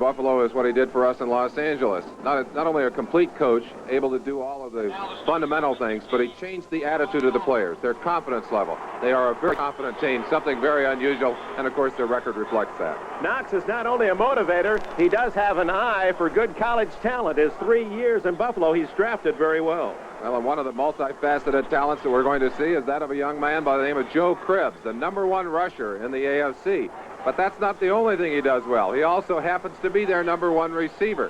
Buffalo is what he did for us in Los Angeles. Not only a complete coach, able to do all of the fundamental things, but he changed the attitude of the players, their confidence level. They are a very confident team, something very unusual, and of course their record reflects that. Knox is not only a motivator, he does have an eye for good college talent. His 3 years in Buffalo, he's drafted very well. Well, and one of the multifaceted talents that we're going to see is that of a young man by the name of Joe Cribbs, the #1 rusher in the AFC. But that's not the only thing he does well. He also happens to be their #1 receiver.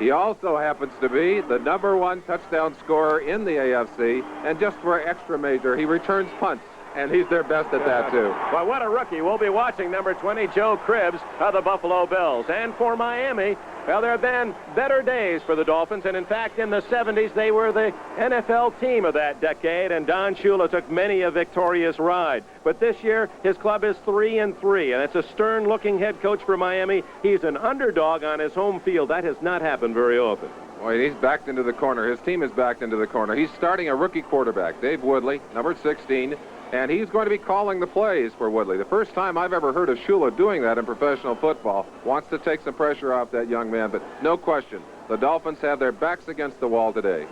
He also happens to be the #1 touchdown scorer in the AFC, and just for extra measure, he returns punts, and he's their best at that, too. Well, what a rookie. We'll be watching number 20, Joe Cribbs of the Buffalo Bills. And for Miami, well, there have been better days for the Dolphins, and in fact, in the 70s, they were the NFL team of that decade, and Don Shula took many a victorious ride. But this year, his club is 3-3, and it's a stern-looking head coach for Miami. He's an underdog on his home field. That has not happened very often. Boy, he's backed into the corner. His team is backed into the corner. He's starting a rookie quarterback, Dave Woodley, number 16, and he's going to be calling the plays for Woodley. The first time I've ever heard of Shula doing that in professional football. Wants to take some pressure off that young man, but no question, the Dolphins have their backs against the wall today.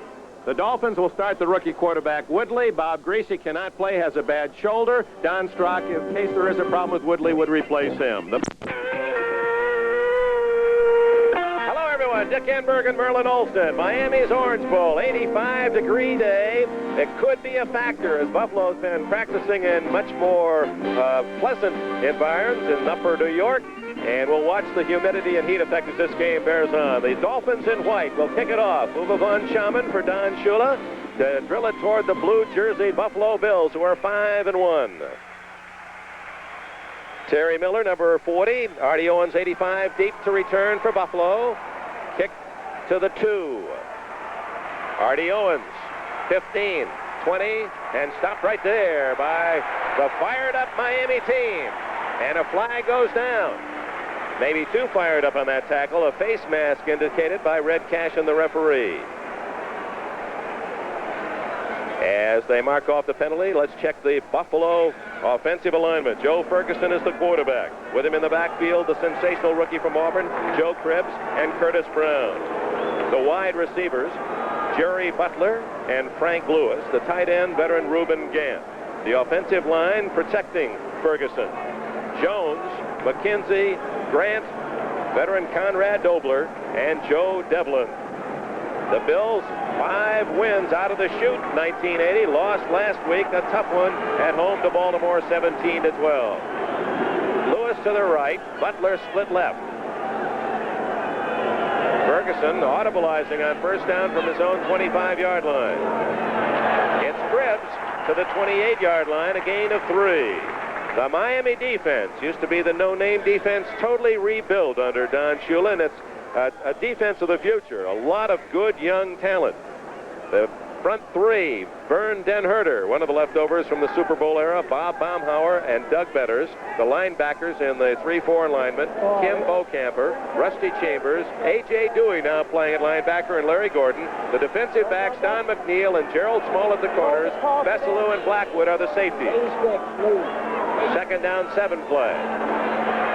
The Dolphins will start the rookie quarterback, Woodley. Bob Greasy cannot play, has a bad shoulder. Don Strock, in case there is a problem with Woodley, would replace him. Hello, everyone. Dick Enberg and Merlin Olsen. Miami's Orange Bowl, 85-degree day. It could be a factor as Buffalo's been practicing in much more pleasant environs in upper New York. And we'll watch the humidity and heat effect as this game bears on. The Dolphins in white will kick it off. Uwe von Schaman for Don Shula to drill it toward the blue jersey Buffalo Bills, who are 5-1. Terry Miller, number 40. Artie Owens, 85, deep to return for Buffalo. Kick to the 2. Artie Owens, 15, 20, and stopped right there by the fired-up Miami team. And a flag goes down. Maybe too fired up on that tackle. A face mask indicated by Red Cash and the referee. As they mark off the penalty, let's check the Buffalo offensive alignment. Joe Ferguson is the quarterback. With him in the backfield, the sensational rookie from Auburn, Joe Cribbs, and Curtis Brown. The wide receivers, Jerry Butler and Frank Lewis. The tight end, veteran Reuben Gant. The offensive line protecting Ferguson. Jones, McKenzie, Grant, veteran Conrad Dobler, and Joe Devlin. The Bills, 5 wins out of the chute. 1980, lost last week, a tough one at home to Baltimore, 17-12. Lewis to the right, Butler split left. Ferguson audibilizing on first down from his own 25-yard line. It's Cribbs to the 28-yard line, a gain of 3. The Miami defense used to be the no-name defense, totally rebuilt under Don Shula, and it's a defense of the future. A lot of good young talent. The front 3, Vern Den-Herder, one of the leftovers from the Super Bowl era, Bob Baumhauer and Doug Betters. The linebackers in the 3-4 alignment, Kim Bocamper, Rusty Chambers, A.J. Dewey now playing at linebacker, and Larry Gordon. The defensive backs, Don McNeil and Gerald Small at the corners. Veselu and Blackwood are the safeties. Second down, 7 play.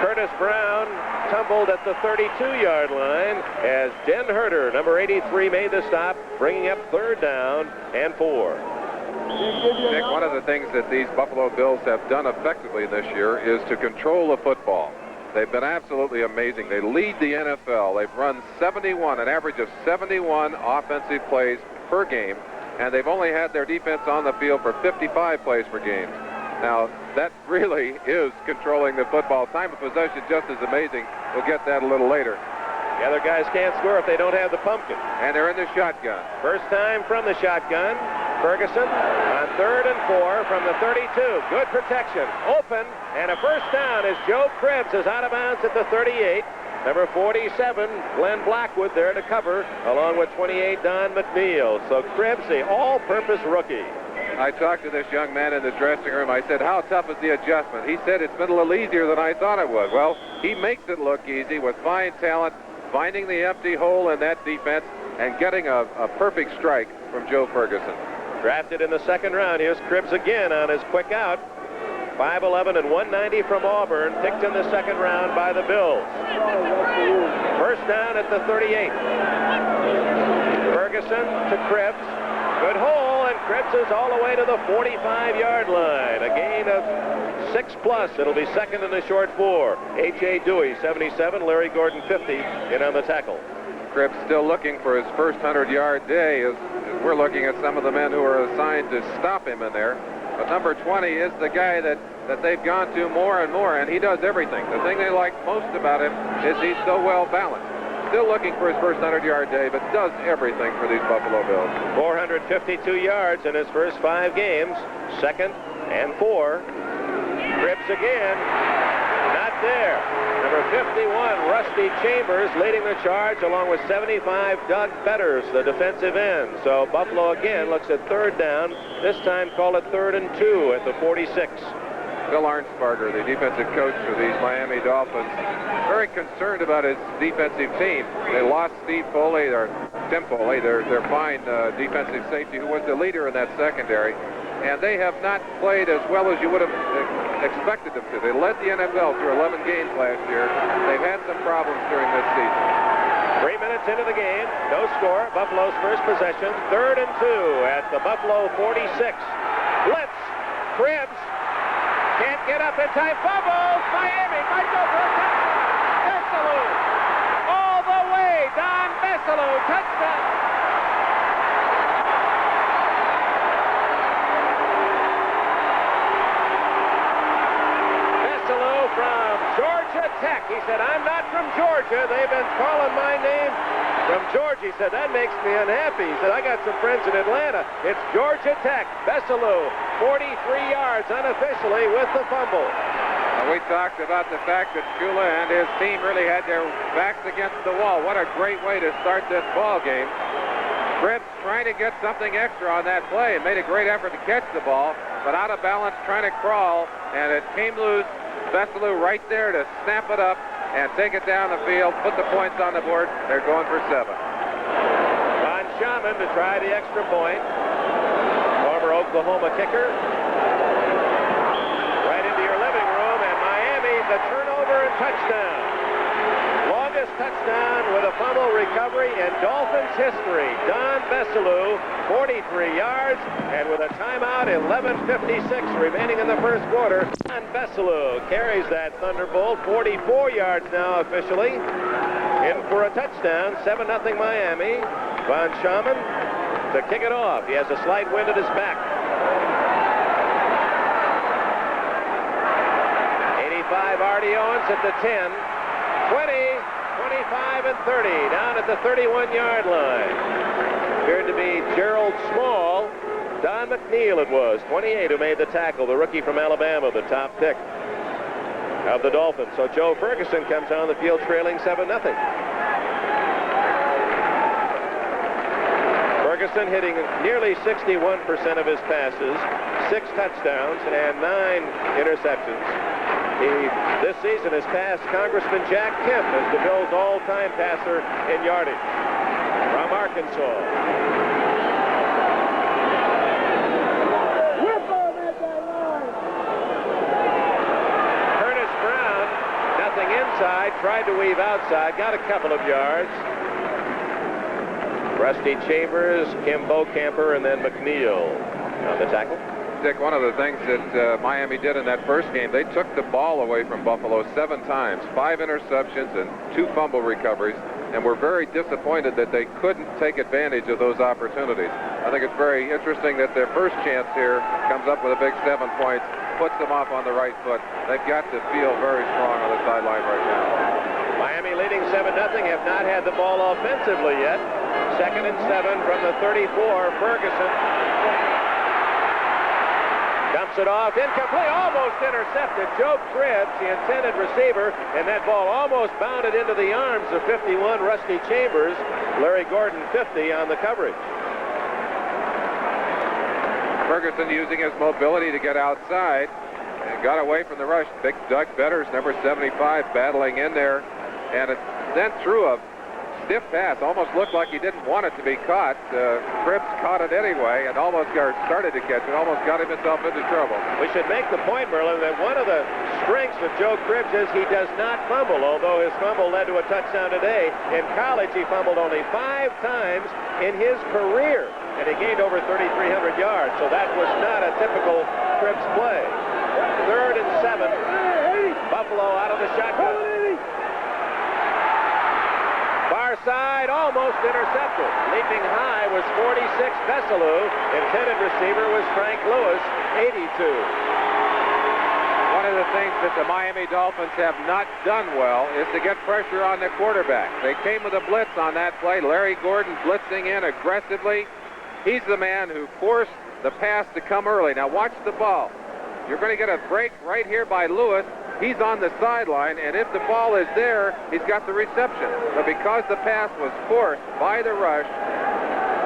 Curtis Brown tumbled at the 32-yard line as Den-Herder, number 83, made the stop, bringing up 3rd down and 4. Nick, one of the things that these Buffalo Bills have done effectively this year is to control the football. They've been absolutely amazing. They lead the NFL. They've run an average of 71 offensive plays per game, and they've only had their defense on the field for 55 plays per game. Now, that really is controlling the football. Time of possession just as amazing. We'll get that a little later. The other guys can't score if they don't have the pumpkin. And they're in the shotgun. First time from the shotgun. Ferguson on 3rd and 4 from the 32. Good protection. Open, and a first down as Joe Cribbs is out of bounds at the 38. Number 47, Glenn Blackwood, there to cover, along with 28, Don McNeil. So Cribbs, the all-purpose rookie. I talked to this young man in the dressing room. I said, how tough is the adjustment? He said, it's been a little easier than I thought it would. Well, he makes it look easy with fine talent, finding the empty hole in that defense, and getting a perfect strike from Joe Ferguson. Drafted in the 2nd round. Here's Cribbs again on his quick out. 5'11" and 190 from Auburn, picked in the 2nd round by the Bills. down at the 38. Ferguson to Krebs. Good hole, and Krebs is all the way to the 45-yard line. A gain of 6+. It'll be second in the short 4. H.A. Dewey, 77. Larry Gordon, 50, in on the tackle. Krebs still looking for his first 100-yard day as we're looking at some of the men who are assigned to stop him in there. But number 20 is the guy that they've gone to more and more, and he does everything. The thing they like most about him is he's so well balanced. Still looking for his first 100-yard day, but does everything for these Buffalo Bills. 452 yards in his first 5 games. Second and 4. Krebs again. Not there. Number 51, Rusty Chambers, leading the charge, along with 75, Doug Betters, the defensive end. So Buffalo again looks at third down. This time call it 3rd and 2 at the 46. Bill Arnsparger, the defensive coach for these Miami Dolphins, very concerned about his defensive team. They lost Steve Foley, or Tim Foley, their fine defensive safety, who was the leader in that secondary. And they have not played as well as you would have expected them to. They led the NFL through 11 games last year. They've had some problems during this season. 3 minutes into the game, no score. Buffalo's first possession, 3rd and 2 at the Buffalo 46. Blitz, Krebs, can't get up in time, fumbles. Miami might go for a touchdown. Bessalou, all the way, Don Bessalou, touchdown. From Georgia Tech. He said, I'm not from Georgia. They've been calling my name from Georgia. He said, that makes me unhappy. He said, I got some friends in Atlanta. It's Georgia Tech. Bessalou, 43 yards unofficially with the fumble. We talked about the fact that Shula and his team really had their backs against the wall. What a great way to start this ball game. Krebs trying to get something extra on that play and made a great effort to catch the ball, but out of balance trying to crawl, and it came loose. Bessalou right there to snap it up and take it down the field, put the points on the board. They're going for 7. Von Schaman to try the extra point. Former Oklahoma kicker. Right into your living room, and Miami, the turnover and touchdown. Longest touchdown with a fumble recovery in Dolphins history. Don Bessalou, 43 yards, and with a timeout, 11:56 remaining in the first quarter. Don Bessalou carries that Thunderbolt, 44 yards now officially, in for a touchdown, 7-0 Miami. Von Schaman to kick it off. He has a slight wind at his back. 85 Artie Owens at the 10. 20, 25, and 30, down at the 31-yard line. Appeared to be Gerald Small. Don McNeil it was, 28, who made the tackle, the rookie from Alabama, the top pick of the Dolphins. So Joe Ferguson comes on the field trailing 7-0. Ferguson hitting nearly 61% of his passes, 6 touchdowns, and 9 interceptions. He, this season, has passed Congressman Jack Kemp as the Bills' all-time passer in yardage. From Arkansas. Curtis Brown, nothing inside, tried to weave outside, got a couple of yards. Rusty Chambers, Kim Bocamper, and then McNeil on the tackle. Dick, one of the things that Miami did in that first game, they took the ball away from Buffalo 7 times, 5 interceptions and 2 fumble recoveries, and were very disappointed that they couldn't take advantage of those opportunities. I think it's very interesting that their first chance here comes up with a big 7 points, puts them off on the right foot. They've got to feel very strong on the sideline right now. Miami leading 7-0, have not had the ball offensively yet. 2nd and 7 from the 34, Ferguson. Dumps it off, incomplete, almost intercepted. Joe Krebs, the intended receiver, and that ball almost bounded into the arms of 51, Rusty Chambers. Larry Gordon, 50, on the coverage. Ferguson using his mobility to get outside and got away from the rush. Big Doug Betters, number 75, battling in there, and it then threw a stiff pass. Almost looked like he didn't want it to be caught. Cribbs caught it anyway and started to catch it. Almost got himself into trouble. We should make the point, Merlin, that one of the strengths of Joe Cribbs is he does not fumble, although his fumble led to a touchdown today. In college, he fumbled only 5 times in his career, and he gained over 3,300 yards, so that was not a typical Cribbs play. 3rd and 7. Buffalo out of the shotgun. Far side, almost intercepted. Leaping high was 46, Veselu. Intended receiver was Frank Lewis, 82. One of the things that the Miami Dolphins have not done well is to get pressure on the quarterback. They came with a blitz on that play. Larry Gordon blitzing in aggressively. He's the man who forced the pass to come early. Now watch the ball. You're going to get a break right here by Lewis. He's on the sideline, and if the ball is there, he's got the reception. But because the pass was forced by the rush,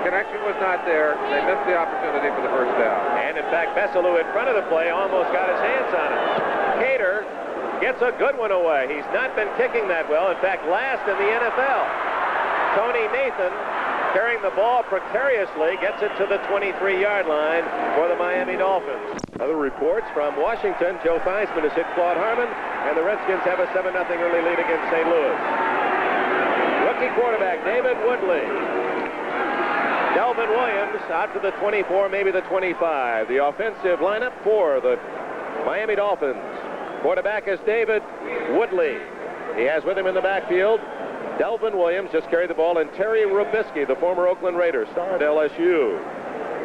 connection was not there. They missed the opportunity for the first down. And in fact, Veselu in front of the play almost got his hands on it. Cater gets a good one away. He's not been kicking that well. In fact, last in the NFL. Tony Nathan, carrying the ball precariously, gets it to the 23-yard line for the Miami Dolphins. Other reports from Washington. Joe Theismann has hit Claude Harmon, and the Redskins have a 7-0 early lead against St. Louis. Rookie quarterback David Woodley. Delvin Williams out to the 24, maybe the 25. The offensive lineup for the Miami Dolphins. Quarterback is David Woodley. He has with him in the backfield Delvin Williams, just carried the ball, and Terry Robisky, the former Oakland Raider, star at LSU.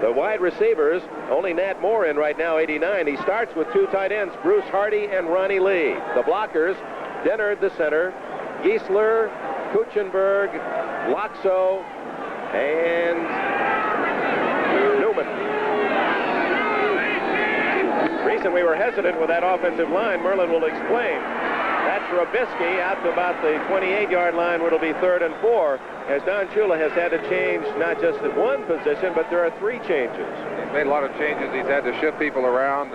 The wide receivers, only Nat Moore in right now, 89. He starts with 2 tight ends, Bruce Hardy and Ronnie Lee. The blockers, Dennard, the center, Giesler, Kuchenberg, Loxo, and Newman. The reason we were hesitant with that offensive line, Merlin will explain. That's Robisky out to about the 28-yard line where it'll be 3rd and 4, as Don Shula has had to change not just at one position, but there are 3 changes. He's made a lot of changes. He's had to shift people around.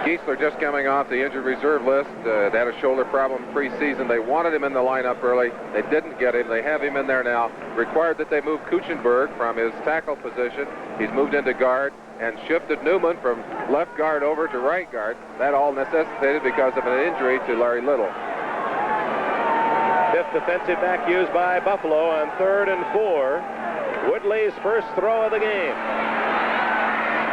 Giesler just coming off the injured reserve list. They had a shoulder problem preseason. They wanted him in the lineup early. They didn't get him. They have him in there now. Required that they move Kuchenberg from his tackle position. He's moved into guard and shifted Newman from left guard over to right guard. That all necessitated because of an injury to Larry Little. 5th defensive back used by Buffalo on 3rd and 4. Woodley's first throw of the game.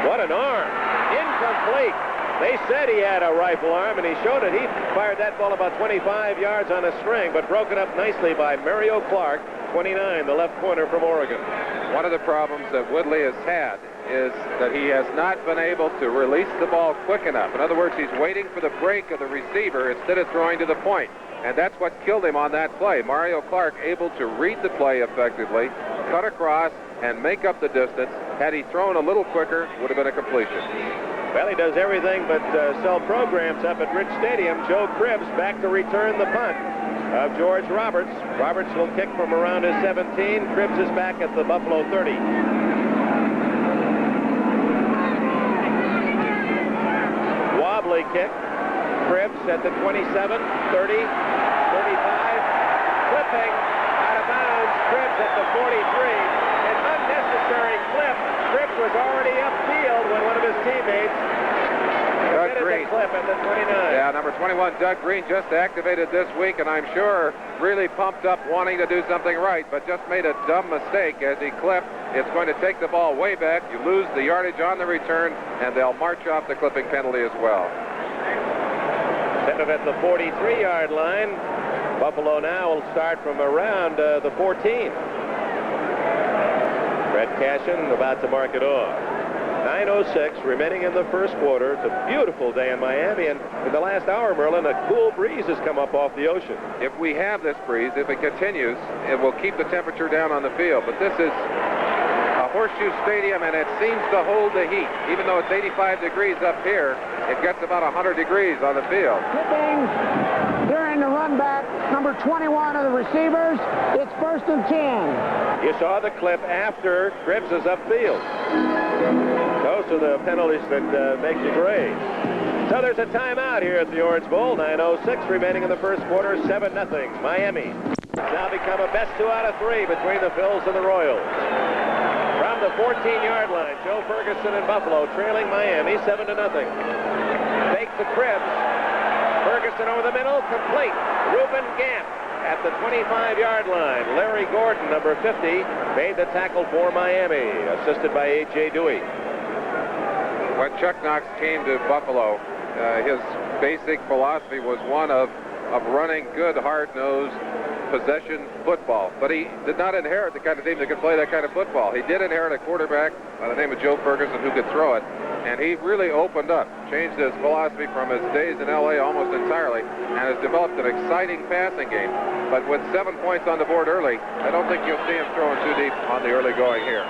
What an arm. Incomplete. They said he had a rifle arm, and he showed it. He fired that ball about 25 yards on a string, but broken up nicely by Mario Clark, 29, the left corner from Oregon. One of the problems that Woodley has had is that he has not been able to release the ball quick enough. In other words, he's waiting for the break of the receiver instead of throwing to the point. And that's what killed him on that play. Mario Clark able to read the play effectively, cut across, and make up the distance. Had he thrown a little quicker, would have been a completion. Well, he does everything but sell programs up at Rich Stadium. Joe Cribbs back to return the punt of George Roberts. Roberts will kick from around his 17. Cribbs is back at the Buffalo 30. Wobbly kick. Cribbs at the 27, 30, 35. Clipping out of bounds. Cribbs at the 43. An unnecessary clip. Cribbs was already upfield when one of his teammates Doug Green. Clip at the 29. Yeah, number 21, Doug Green, just activated this week, and I'm sure really pumped up wanting to do something right, but just made a dumb mistake as he clipped. It's going to take the ball way back. You lose the yardage on the return, and they'll march off the clipping penalty as well. Set up at the 43-yard line. Buffalo now will start from around the 14. Fred Cashin about to mark it off. 9:06 remaining in the first quarter. It's a beautiful day in Miami, and in the last hour, Merlin, a cool breeze has come up off the ocean. If we have this breeze, if it continues, it will keep the temperature down on the field. But this is a horseshoe stadium, and it seems to hold the heat. Even though it's 85 degrees up here, it gets about 100 degrees on the field. Clipping during the run back, number 21 of the receivers. It's 1st and 10. You saw the clip after Cribbs is upfield. Those are the penalties that make you grade. So there's a timeout here at the Orange Bowl. 9:06 remaining in the first quarter. 7-0 Miami. It's now become a best 2 out of 3 between the Phils and the Royals. From the 14-yard line, Joe Ferguson in Buffalo trailing Miami 7-0. Fake to Cribbs. Ferguson over the middle, complete. Reuben Gant at the 25-yard line. Larry Gordon, number 50, made the tackle for Miami, assisted by A.J. Dewey. When Chuck Knox came to Buffalo, his basic philosophy was one of running good, hard-nosed possession football. But he did not inherit the kind of team that could play that kind of football. He did inherit a quarterback by the name of Joe Ferguson who could throw it. And he really opened up, changed his philosophy from his days in L.A. almost entirely, and has developed an exciting passing game. But with 7 points on the board early, I don't think you'll see him throwing too deep on the early going here.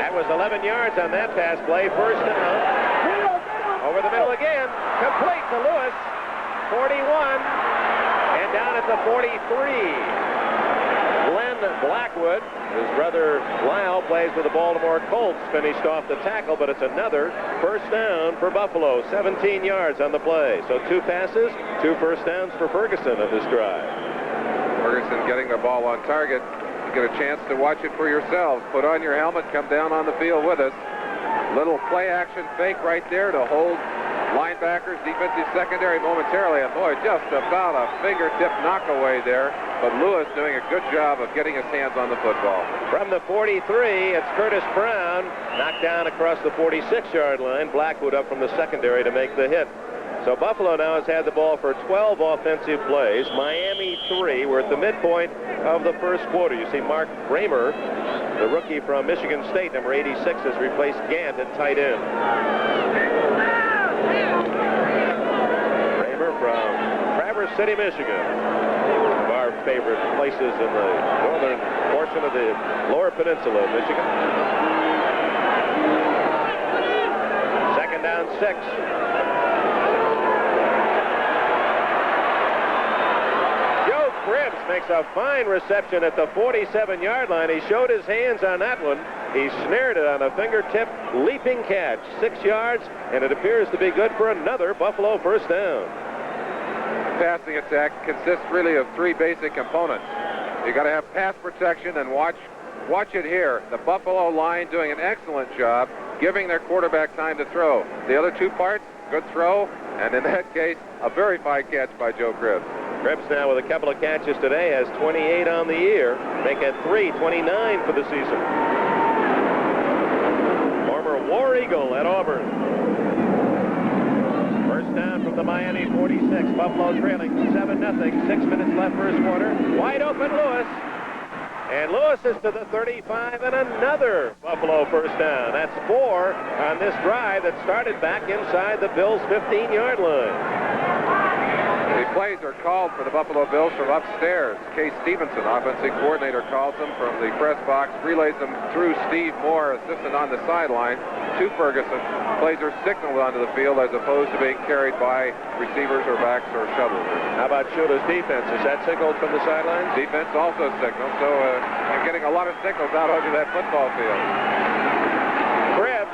That was 11 yards on that pass play. First down. Over the middle again. Complete to Lewis. 41. And down at the 43. Glenn Blackwood, his brother Lyle, plays for the Baltimore Colts, finished off the tackle, but it's another first down for Buffalo. 17 yards on the play. So 2 passes, 2 first downs for Ferguson of this drive. Ferguson getting the ball on target. You get a chance to watch it for yourselves. Put on your helmet, come down on the field with us. Little play action fake right there to hold linebackers, defensive secondary momentarily, and boy, just about a fingertip knockaway there. But Lewis doing a good job of getting his hands on the football. From the 43, it's Curtis Brown, knocked down across the 46-yard line. Blackwood up from the secondary to make the hit. So Buffalo now has had the ball for 12 offensive plays. Miami 3. We're at the midpoint of the first quarter. You see Mark Bramer, the rookie from Michigan State, number 86, has replaced Gant at tight end. Bramer from Traverse City, Michigan. One of our favorite places in the northern portion of the lower peninsula of Michigan. Second down, 6. Cribbs makes a fine reception at the 47-yard line. He showed his hands on that one. He snared it on a fingertip leaping catch. 6 yards, and it appears to be good for another Buffalo first down. Passing attack consists really of 3 basic components. You got to have pass protection, and watch it here. The Buffalo line doing an excellent job giving their quarterback time to throw. The other 2 parts, good throw, and in that case, a very fine catch by Joe Cribbs. Cribbs now with a couple of catches today has 28 on the year. Make it 29 for the season. Former War Eagle at Auburn. First down from the Miami 46. Buffalo trailing 7-0. 6 minutes left first quarter. Wide open Lewis. And Lewis is to the 35 and another Buffalo first down. That's 4 on this drive that started back inside the Bills' 15-yard line. The plays are called for the Buffalo Bills from upstairs. Case Stevenson, offensive coordinator, calls them from the press box, relays them through Steve Moore, assistant on the sideline, to Ferguson. Plays are signaled onto the field as opposed to being carried by receivers or backs or shuttlers. How about Shula's defense? Is that signaled from the sidelines? Defense also signaled, so you're getting a lot of signals out onto that football field. Cribbs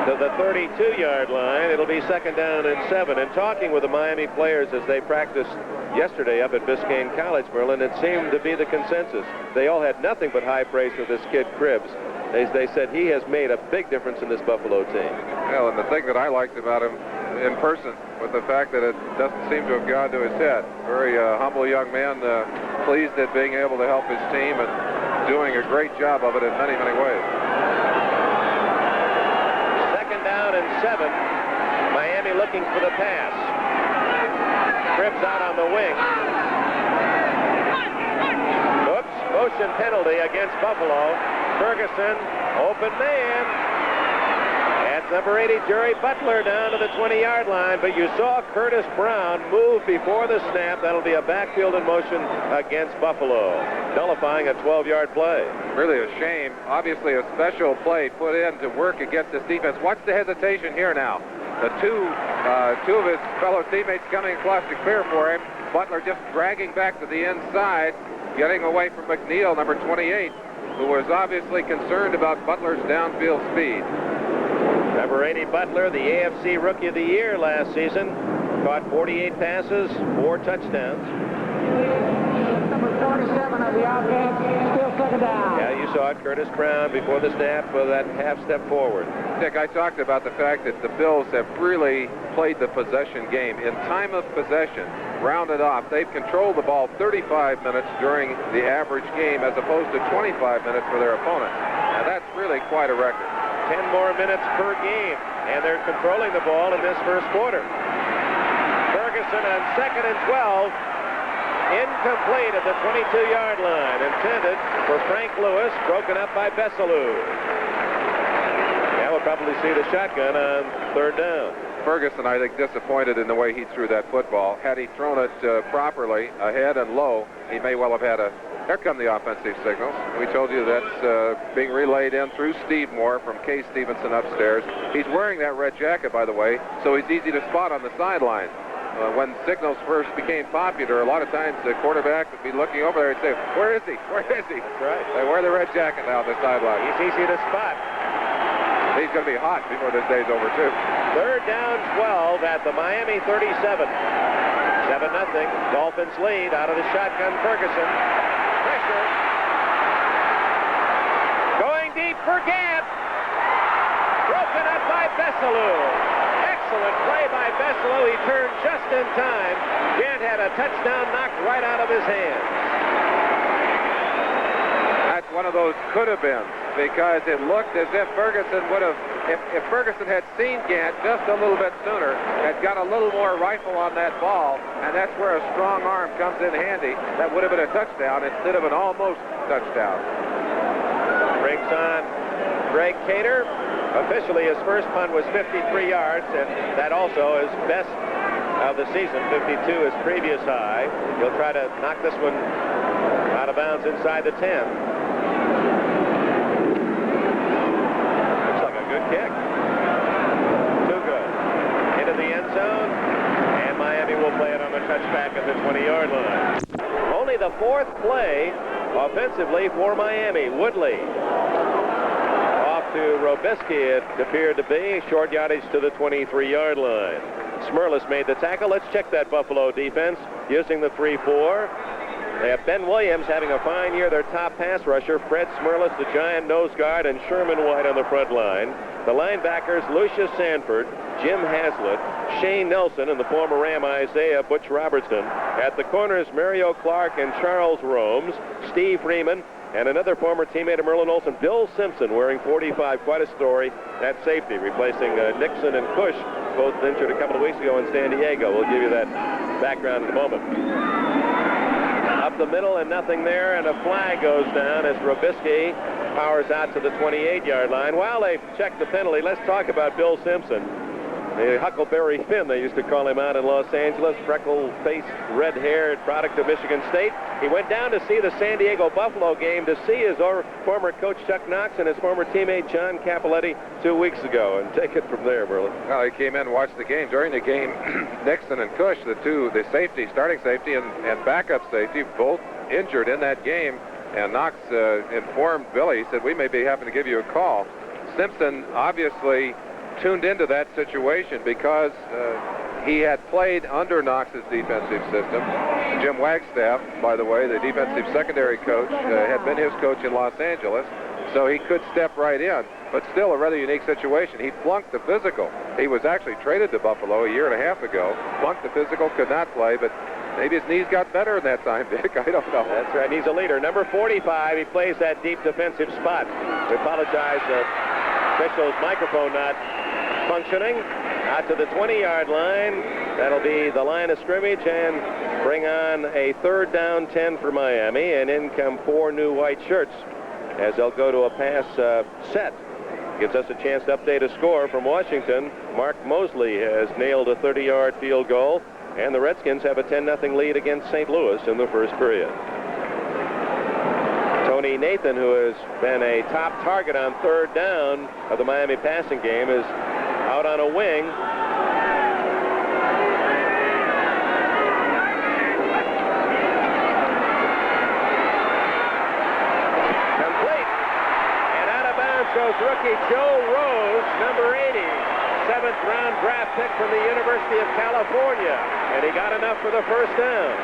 to the 32-yard line. It'll be second down and 7. And talking with the Miami players as they practiced yesterday up at Biscayne College, Merlin, it seemed to be the consensus. They all had nothing but high praise for this kid Cribbs. They said he has made a big difference in this Buffalo team. Well, and the thing that I liked about him in person was the fact that it doesn't seem to have gone to his head. Very humble young man, pleased at being able to help his team and doing a great job of it in many, many ways. Down and 7. Miami looking for the pass. Cribbs out on the wing. Oops, motion penalty against Buffalo. Ferguson, open man. That's number 80, Jerry Butler, down to the 20-yard line. But you saw Curtis Brown move before the snap. That'll be a backfield in motion against Buffalo, nullifying a 12-yard play. Really a shame. Obviously a special play put in to work against this defense. Watch the hesitation here now. The two of his fellow teammates coming across to clear for him. Butler just dragging back to the inside, getting away from McNeil, number 28, who was obviously concerned about Butler's downfield speed. Number 80 Butler, the AFC Rookie of the Year last season, caught 48 passes, 4 touchdowns. Number 47 of the offense, still second down. Yeah, you saw it. Curtis Brown before the snap with that half step forward. Dick, I talked about the fact that the Bills have really played the possession game. In time of possession, rounded off, they've controlled the ball 35 minutes during the average game as opposed to 25 minutes for their opponents. And that's really quite a record. 10 more minutes per game, and they're controlling the ball in this first quarter. Ferguson on 2nd and 12. Incomplete at the 22-yard line. Intended for Frank Lewis, broken up by Bessalou. Yeah, we'll probably see the shotgun on 3rd down. Ferguson, I think, disappointed in the way he threw that football. Had he thrown it properly, ahead and low, he may well have had a... Here come the offensive signals. We told you that's being relayed in through Steve Moore from Kay Stevenson upstairs. He's wearing that red jacket, by the way, so he's easy to spot on the sideline. When signals first became popular, a lot of times the quarterback would be looking over there and say, "Where is he? Where is he?" That's right. They wear the red jacket now on the sideline. He's easy to spot. He's going to be hot before this day's over, too. 3rd down 12 at the Miami 37. 7-0. Dolphins lead out of the shotgun. Ferguson. Pressure. Going deep for Gant. Broken up by Bessalou. Excellent play by Bessalou. He turned just in time. Gant had a touchdown knocked right out of his hands. That's one of those could have been, because it looked as if Ferguson would have, if Ferguson had seen Gant just a little bit sooner, had got a little more rifle on that ball, and that's where a strong arm comes in handy, that would have been a touchdown instead of an almost touchdown. Brings on Greg Cater. Officially, his first punt was 53 yards, and that also is best of the season. 52 is previous high. He'll try to knock this one out of bounds inside the 10. Looks like a good kick. Too good. Into the end zone, and Miami will play it on the touchback at the 20-yard line. Only the 4th play offensively for Miami. Woodley to Robisky, it appeared to be. Short yardage to the 23-yard line. Smirlis made the tackle. Let's check that Buffalo defense using the 3-4. They have Ben Williams having a fine year, their top pass rusher. Fred Smirlis, the giant nose guard, and Sherman White on the front line. The linebackers, Lucius Sanford, Jim Haslett, Shane Nelson, and the former Ram Isaiah Butch Robertson. At the corners, Mario Clark and Charles Romes, Steve Freeman, and another former teammate of Merlin Olsen, Bill Simpson, wearing 45. Quite a story at safety, replacing Nixon and Cush, both injured a couple of weeks ago in San Diego. We'll give you that background in a moment. Up the middle and nothing there, and a flag goes down as Robisky powers out to the 28-yard line. While they check the penalty, let's talk about Bill Simpson. The Huckleberry Finn, they used to call him out in Los Angeles, freckle-faced, red-haired product of Michigan State. He went down to see the San Diego Buffalo game to see his former coach Chuck Knox and his former teammate John Capoletti 2 weeks ago, and take it from there, Merlin. Well, he came in and watched the game. During the game, Nixon and Cush, the safety, starting safety and backup safety, both injured in that game, and Knox informed Billy, he said, "We may be having to give you a call." Simpson obviously tuned into that situation because he had played under Knox's defensive system. Jim Wagstaff, by the way, the defensive secondary coach, had been his coach in Los Angeles, so he could step right in. But still a rather unique situation. He flunked the physical. He was actually traded to Buffalo a year and a half ago. Flunked the physical, could not play, but maybe his knees got better in that time, Dick. I don't know. That's right. He's a leader. Number 45, he plays that deep defensive spot. We apologize, official's microphone not functioning. Out to the 20-yard line. That'll be the line of scrimmage, and bring on a 3rd down 10 for Miami, and in come 4 new white shirts as they'll go to a pass set. Gives us a chance to update a score from Washington. Mark Mosley has nailed a 30-yard field goal, and the Redskins have a 10-0 lead against St. Louis in the first period. Tony Nathan, who has been a top target on 3rd down of the Miami passing game, is out on a wing. Complete. And out of bounds goes rookie Joe Rose, number 80. 7th-round draft pick from the University of California. And he got enough for the first down.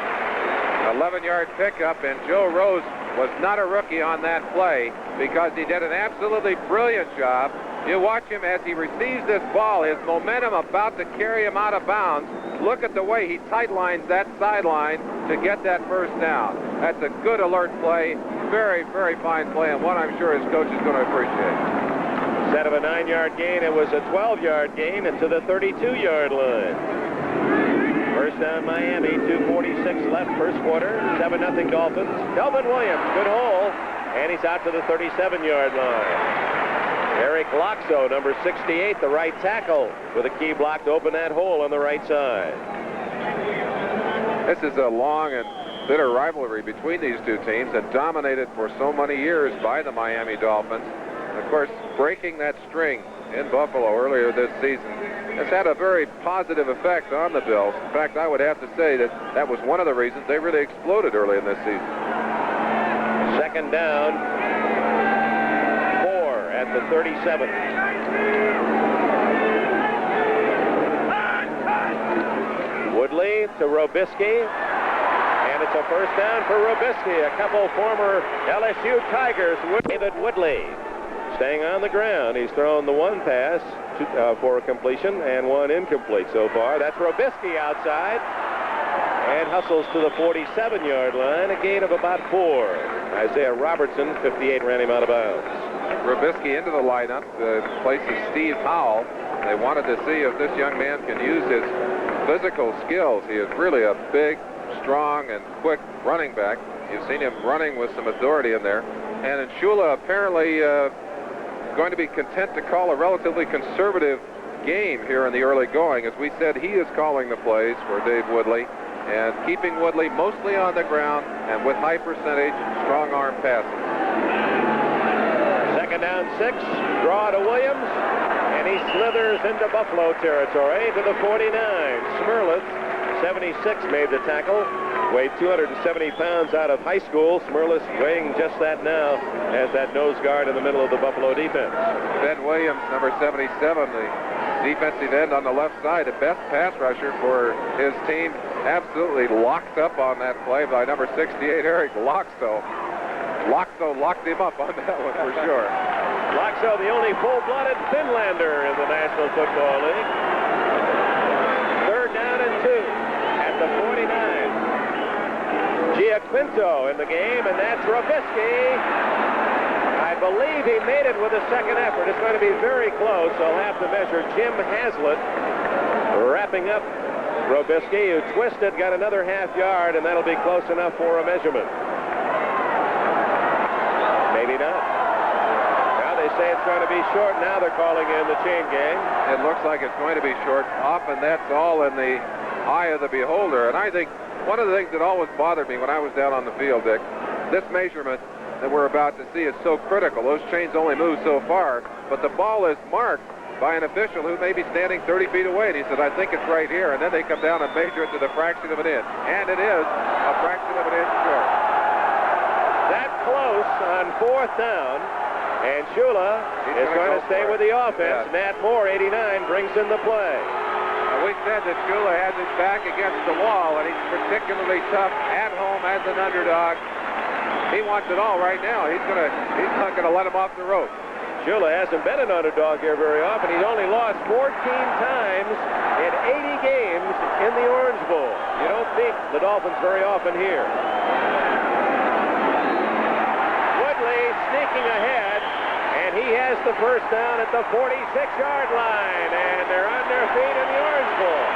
11-yard pickup, and Joe Rose was not a rookie on that play because he did an absolutely brilliant job. You watch him as he receives this ball, his momentum about to carry him out of bounds. Look at the way he tight lines that sideline to get that first down. That's a good alert play. Very, very fine play, and one I'm sure his coach is going to appreciate. Instead of a 9-yard gain, it was a 12-yard gain to the 32-yard line. First down Miami, 2:46 left, first quarter, 7-0 Dolphins. Delvin Williams, good hole, and he's out to the 37-yard line. Eric Loxo, number 68, the right tackle, with a key block to open that hole on the right side. This is a long and bitter rivalry between these two teams, and dominated for so many years by the Miami Dolphins. Of course, breaking that string in Buffalo earlier this season has had a very positive effect on the Bills. In fact, I would have to say that that was one of the reasons they really exploded early in this season. Second down, 4 at the 37. Woodley to Robisky, and it's a first down for Robisky. A couple former LSU Tigers. David Woodley staying on the ground. He's thrown the one pass for a completion and one incomplete so far. That's Robisky outside and hustles to the 47-yard line, a gain of about 4. Isaiah Robertson, 58, ran him out of bounds. Robisky into the lineup, places Steve Howell. They wanted to see if this young man can use his physical skills. He is really a big, strong, and quick running back. You've seen him running with some authority in there. And Shula apparently going to be content to call a relatively conservative game here in the early going. As we said, he is calling the plays for Dave Woodley and keeping Woodley mostly on the ground and with high percentage, strong arm passes. Second down 6, draw to Williams, and he slithers into Buffalo territory to the 49. Smerlitz, 76, made the tackle. Weighed 270 pounds out of high school. Smerlitz weighing just that now as that nose guard in the middle of the Buffalo defense. Ben Williams, number 77, the defensive end on the left side, the best pass rusher for his team. Absolutely locked up on that play by number 68, Eric Loxo. Loxo locked him up on that one for sure. Loxo, the only full-blooded Finlander in the National Football League. Third down and 2 at the 49. Giaquinto in the game, and that's Robisky. I believe he made it with a second effort. It's going to be very close. I'll have to measure. Jim Haslett wrapping up Robisky, who twisted, got another half yard, and that'll be close enough for a measurement. Maybe not. Now they say it's going to be short. Now they're calling in the chain gang. It looks like it's going to be short. Often that's all in the eye of the beholder, and I think one of the things that always bothered me when I was down on the field, Dick, this measurement that we're about to see is so critical. Those chains only move so far, but the ball is marked by an official who may be standing 30 feet away, and he said, I think it's right here, and then they come down and measure it to the fraction of an inch, and it is a fraction of an inch short. That close on fourth down, and Shula is going to stay with the offense. Yeah. Nat Moore, 89, brings in the play. We said that Shula has his back against the wall, and he's particularly tough at home as an underdog. He wants it all right now. He's not gonna let him off the rope. Shula hasn't been an underdog here very often. He's only lost 14 times in 80 games in the Orange Bowl. You don't beat the Dolphins very often here. Woodley sneaking ahead, and he has the first down at the 46-yard line, and they're on their feet in the Orange Bowl.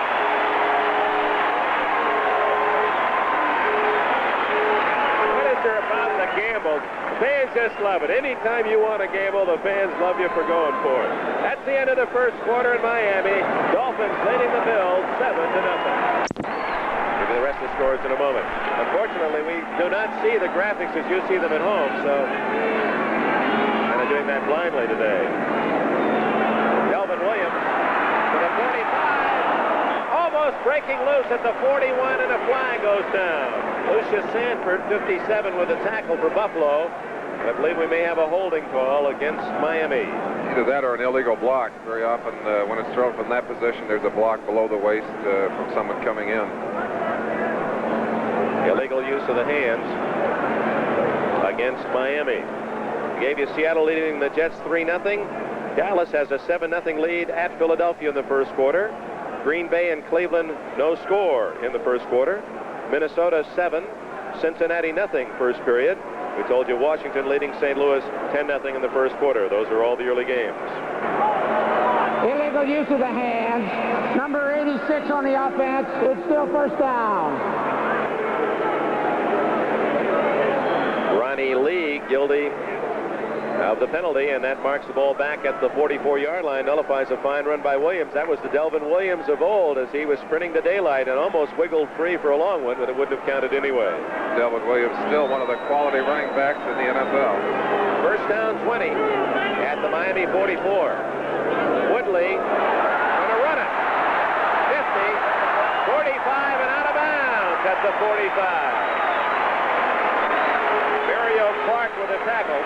What is there about the gamble? Fans just love it. Anytime you want to gamble, the fans love you for going for it. That's the end of the first quarter in Miami. Dolphins leading the Bills 7-0. Give you the rest of the scores in a moment. Unfortunately, we do not see the graphics as you see them at home, so kind of doing that blindly today. Delvin Williams to the 45, almost breaking loose at the 41, and a flag goes down. Lucius Sanford, 57, with a tackle for Buffalo. I believe we may have a holding call against Miami. Either that or an illegal block. Very often when it's thrown from that position, there's a block below the waist from someone coming in. Illegal use of the hands against Miami. Gave you Seattle leading the Jets 3-0. Dallas has a 7-0 lead at Philadelphia in the first quarter. Green Bay and Cleveland, no score in the first quarter. Minnesota 7, Cincinnati nothing first period. We told you Washington leading St. Louis 10-0 in the first quarter. Those are all the early games. Illegal use of the hands. Number 86 on the offense. It's still first down. Ronnie Lee guilty of the penalty, and that marks the ball back at the 44-yard line. Nullifies a fine run by Williams. That was the Delvin Williams of old as he was sprinting to daylight and almost wiggled free for a long one, but it wouldn't have counted anyway. Delvin Williams still one of the quality running backs in the NFL. First down 20 at the Miami 44. Woodley going to run it. 50, 45, and out of bounds at the 45. Mario Clark with a tackle.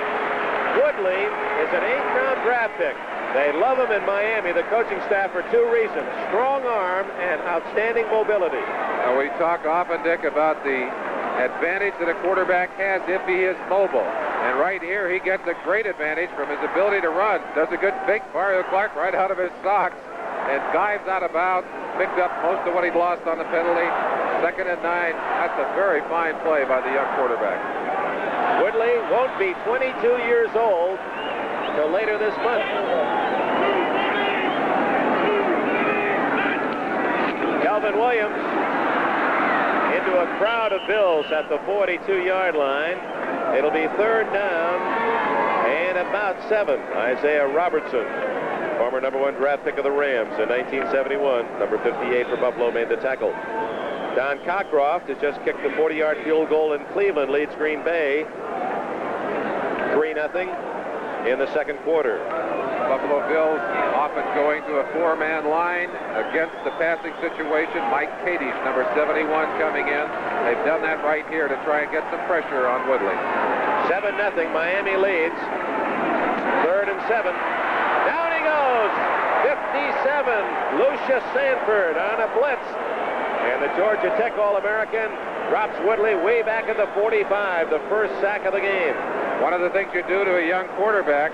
Woodley is an 8th-round draft pick. They love him in Miami, the coaching staff, for two reasons: strong arm and outstanding mobility. Now, we talk often, Dick, about the advantage that a quarterback has if he is mobile. And right here, he gets a great advantage from his ability to run. Does a good fake, Mario Clark, right out of his socks, and dives out of bounds, picked up most of what he'd lost on the penalty. 2nd and 9. That's a very fine play by the young quarterback. Woodley won't be 22 years old until later this month. Calvin Williams into a crowd of Bills at the 42-yard line. It'll be 3rd down and about 7. Isaiah Robertson, former #1 draft pick of the Rams in 1971, number 58 for Buffalo, made the tackle. Don Cockcroft has just kicked the 40-yard field goal in Cleveland, leads Green Bay 3-0 in the second quarter. Buffalo Bills often going to a 4-man line against the passing situation. Mike Kadish, number 71, coming in. They've done that right here to try and get some pressure on Woodley. 7-0, Miami leads. 3rd and 7. Down he goes. 57, Lucius Sanford on a blitz. And the Georgia Tech All-American drops Woodley way back at the 45, the first sack of the game. One of the things you do to a young quarterback,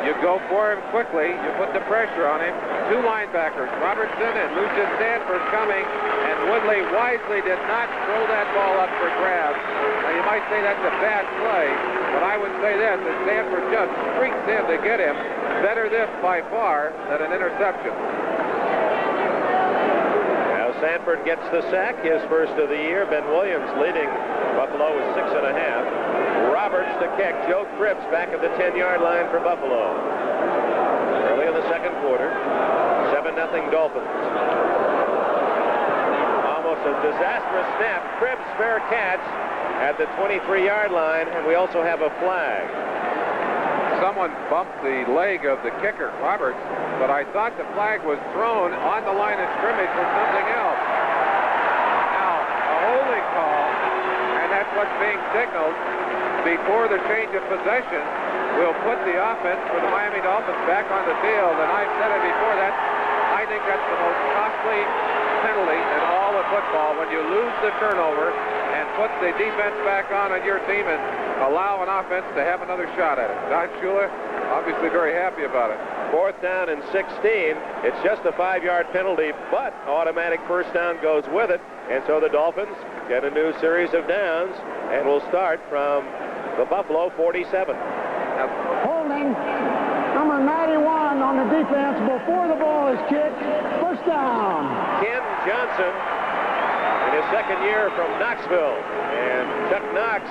you go for him quickly, you put the pressure on him. 2 linebackers, Robertson and Lucius Sanford coming, and Woodley wisely did not throw that ball up for grabs. Now you might say that's a bad play, but I would say this, that Sanford just streaks in to get him. Better this by far than an interception. Sanford gets the sack, his first of the year. Ben Williams leading Buffalo with 6.5. Roberts to kick. Joe Cripps back at the 10-yard line for Buffalo. Early in the second quarter, 7-0 Dolphins. Almost a disastrous snap. Cripps fair catch at the 23-yard line, and we also have a flag. Someone bumped the leg of the kicker, Roberts, but I thought the flag was thrown on the line of scrimmage for something else. Now, a holding call, and that's what's being signaled before the change of possession, will put the offense for the Miami Dolphins back on the field. And I've said it before, that I think that's the most costly penalty in all of football, when you lose the turnover and put the defense back on your team and allow an offense to have another shot at it. Don Shula obviously very happy about it. 4th down and 16. It's just a 5-yard penalty, but automatic first down goes with it. And so the Dolphins get a new series of downs, and will start from the Buffalo 47. Holding number 91 on the defense before the ball is kicked. First down. Ken Johnson in his second year from Knoxville. And Chuck Knox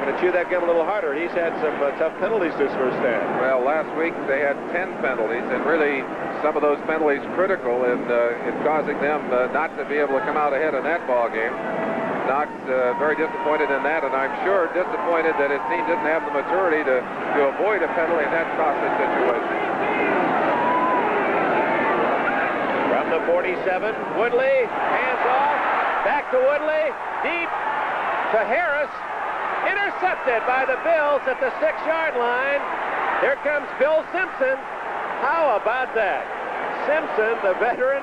going to chew that gum a little harder. He's had some tough penalties this first half. Well, last week they had 10 penalties, and really some of those penalties critical in causing them not to be able to come out ahead in that ball game. Knox very disappointed in that, and I'm sure disappointed that his team didn't have the maturity to avoid a penalty in that costly situation. From the 47, Woodley, hands off, back to Woodley, deep to Harris. Intercepted by the Bills at the 6-yard line. Here comes Bill Simpson. How about that? Simpson, the veteran,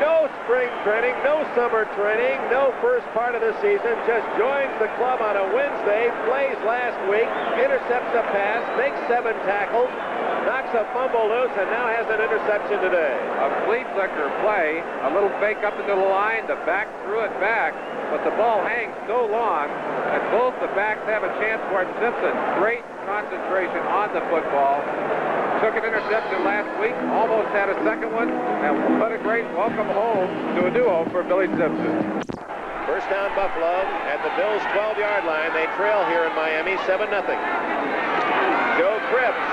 No spring training, no summer training, no first part of the season. Just joins the club on a Wednesday, plays last week, intercepts a pass, makes 7 tackles, knocks a fumble loose, and now has an interception today. A flea flicker play, a little fake up into the line, the back threw it back, but the ball hangs so long that both the backs have a chance for it. Simpson, great concentration on the football. Took an interception last week, almost had a second one, and what a great welcome home to a duo for Billy Simpson. First down Buffalo at the Bills' 12-yard line. They trail here in Miami 7-0. Joe Cripps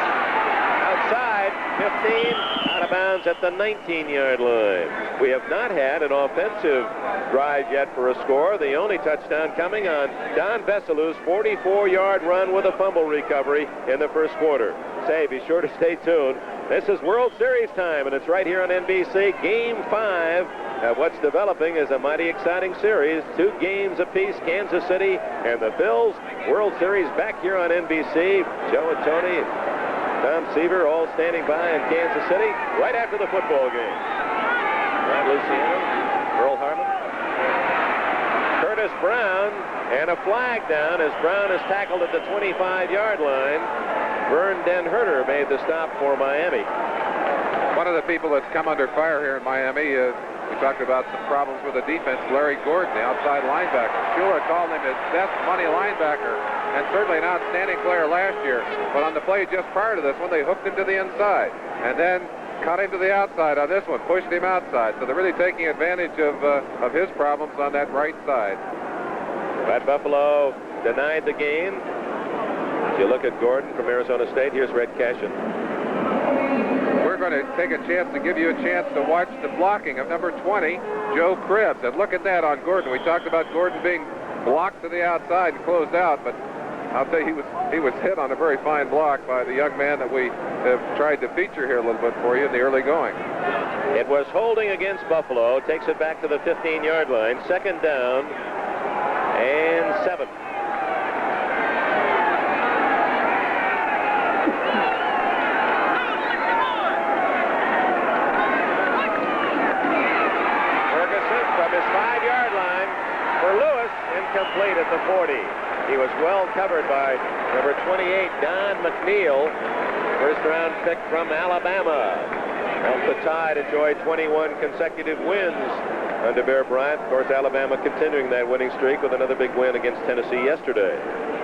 outside, 15, out of bounds at the 19-yard line. We have not had an offensive drive yet for a score. The only touchdown coming on Don Veselou's 44-yard run with a fumble recovery in the first quarter. Say, be sure to stay tuned. This is World Series time, and it's right here on NBC. Game 5 of what's developing is a mighty exciting series. 2 games apiece, Kansas City and the Bills. World Series back here on NBC. Joe and Tony, Tom Seaver all standing by in Kansas City right after the football game. Ron Luciano, Earl Harmon, Curtis Brown, and a flag down as Brown is tackled at the 25-yard line. Vern Den Herter made the stop for Miami. One of the people that's come under fire here in Miami, we talked about some problems with the defense, Larry Gordon, the outside linebacker. Schuler called him his best money linebacker, and certainly an outstanding player last year. But on the play just prior to this one, they hooked him to the inside, and then cut him to the outside on this one, pushed him outside. So they're really taking advantage of his problems on that right side. But Buffalo denied the gain. If you look at Gordon from Arizona State, here's Red Cashin. We're going to take a chance to give you a chance to watch the blocking of number 20, Joe Cribbs. And look at that on Gordon. We talked about Gordon being blocked to the outside and closed out, but I'll tell you, he was hit on a very fine block by the young man that we have tried to feature here a little bit for you in the early going. It was holding against Buffalo. Takes it back to the 15-yard line. Second down and 7. Incomplete at the 40. He was well covered by number 28, Don McNeil, first-round pick from Alabama. Helped the Tide enjoy 21 consecutive wins under Bear Bryant. Of course, Alabama continuing that winning streak with another big win against Tennessee yesterday.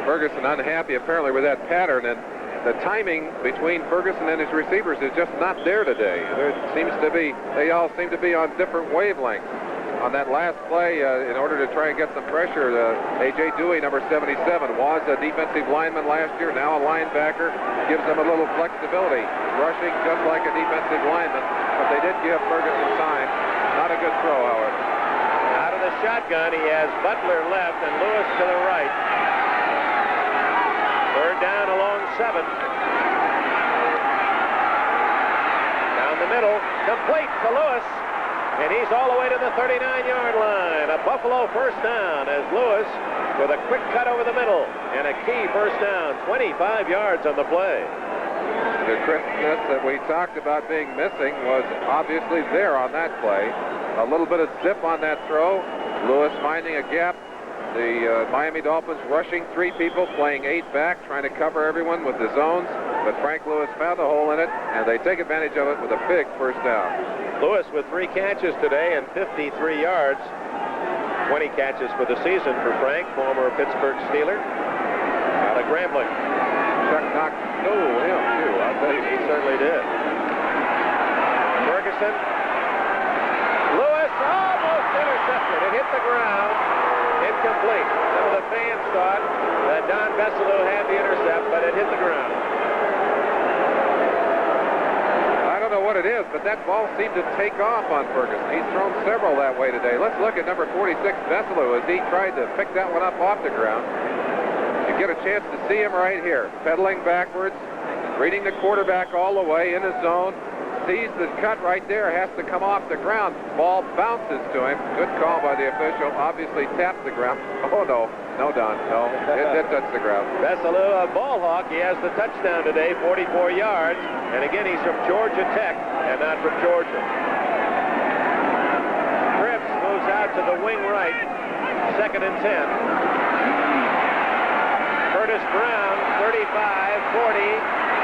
Ferguson unhappy apparently with that pattern, and the timing between Ferguson and his receivers is just not there today. They all seem to be on different wavelengths. On that last play, in order to try and get some pressure, A.J. Dewey, number 77, was a defensive lineman last year, now a linebacker, gives them a little flexibility, rushing just like a defensive lineman, but they did give Ferguson time. Not a good throw, however. Out of the shotgun, he has Butler left and Lewis to the right. Third down along 7. Down the middle, complete to Lewis. And he's all the way to the 39-yard line. A Buffalo first down as Lewis with a quick cut over the middle. And a key first down, 25 yards on the play. The crispness that we talked about being missing was obviously there on that play. A little bit of zip on that throw. Lewis finding a gap. The Miami Dolphins rushing 3 people, playing 8 back, trying to cover everyone with the zones. But Frank Lewis found a hole in it, and they take advantage of it with a big first down. Lewis with 3 catches today and 53 yards. 20 catches for the season for Frank, former Pittsburgh Steeler. Out of Grambling. Chuck knocked him, too. I'll tell you. He certainly did. Ferguson. Lewis almost intercepted. It hit the ground. Incomplete. Some of the fans thought that Don Veselou had the intercept, but it hit the ground. I don't know what it is, but that ball seemed to take off on Ferguson. He's thrown several that way today. Let's look at number 46, Veselou, as he tried to pick that one up off the ground. You get a chance to see him right here, pedaling backwards, reading the quarterback all the way in his zone. Sees the cut right there, has to come off the ground. Ball bounces to him. Good call by the official. Obviously taps the ground. Oh, no. No, Don. No. It did touch the ground. Veselou, a ball hawk. He has the touchdown today, 44 yards. And again, he's from Georgia Tech and not from Georgia. to the wing right. 2nd and 10. Curtis Brown, 35, 40,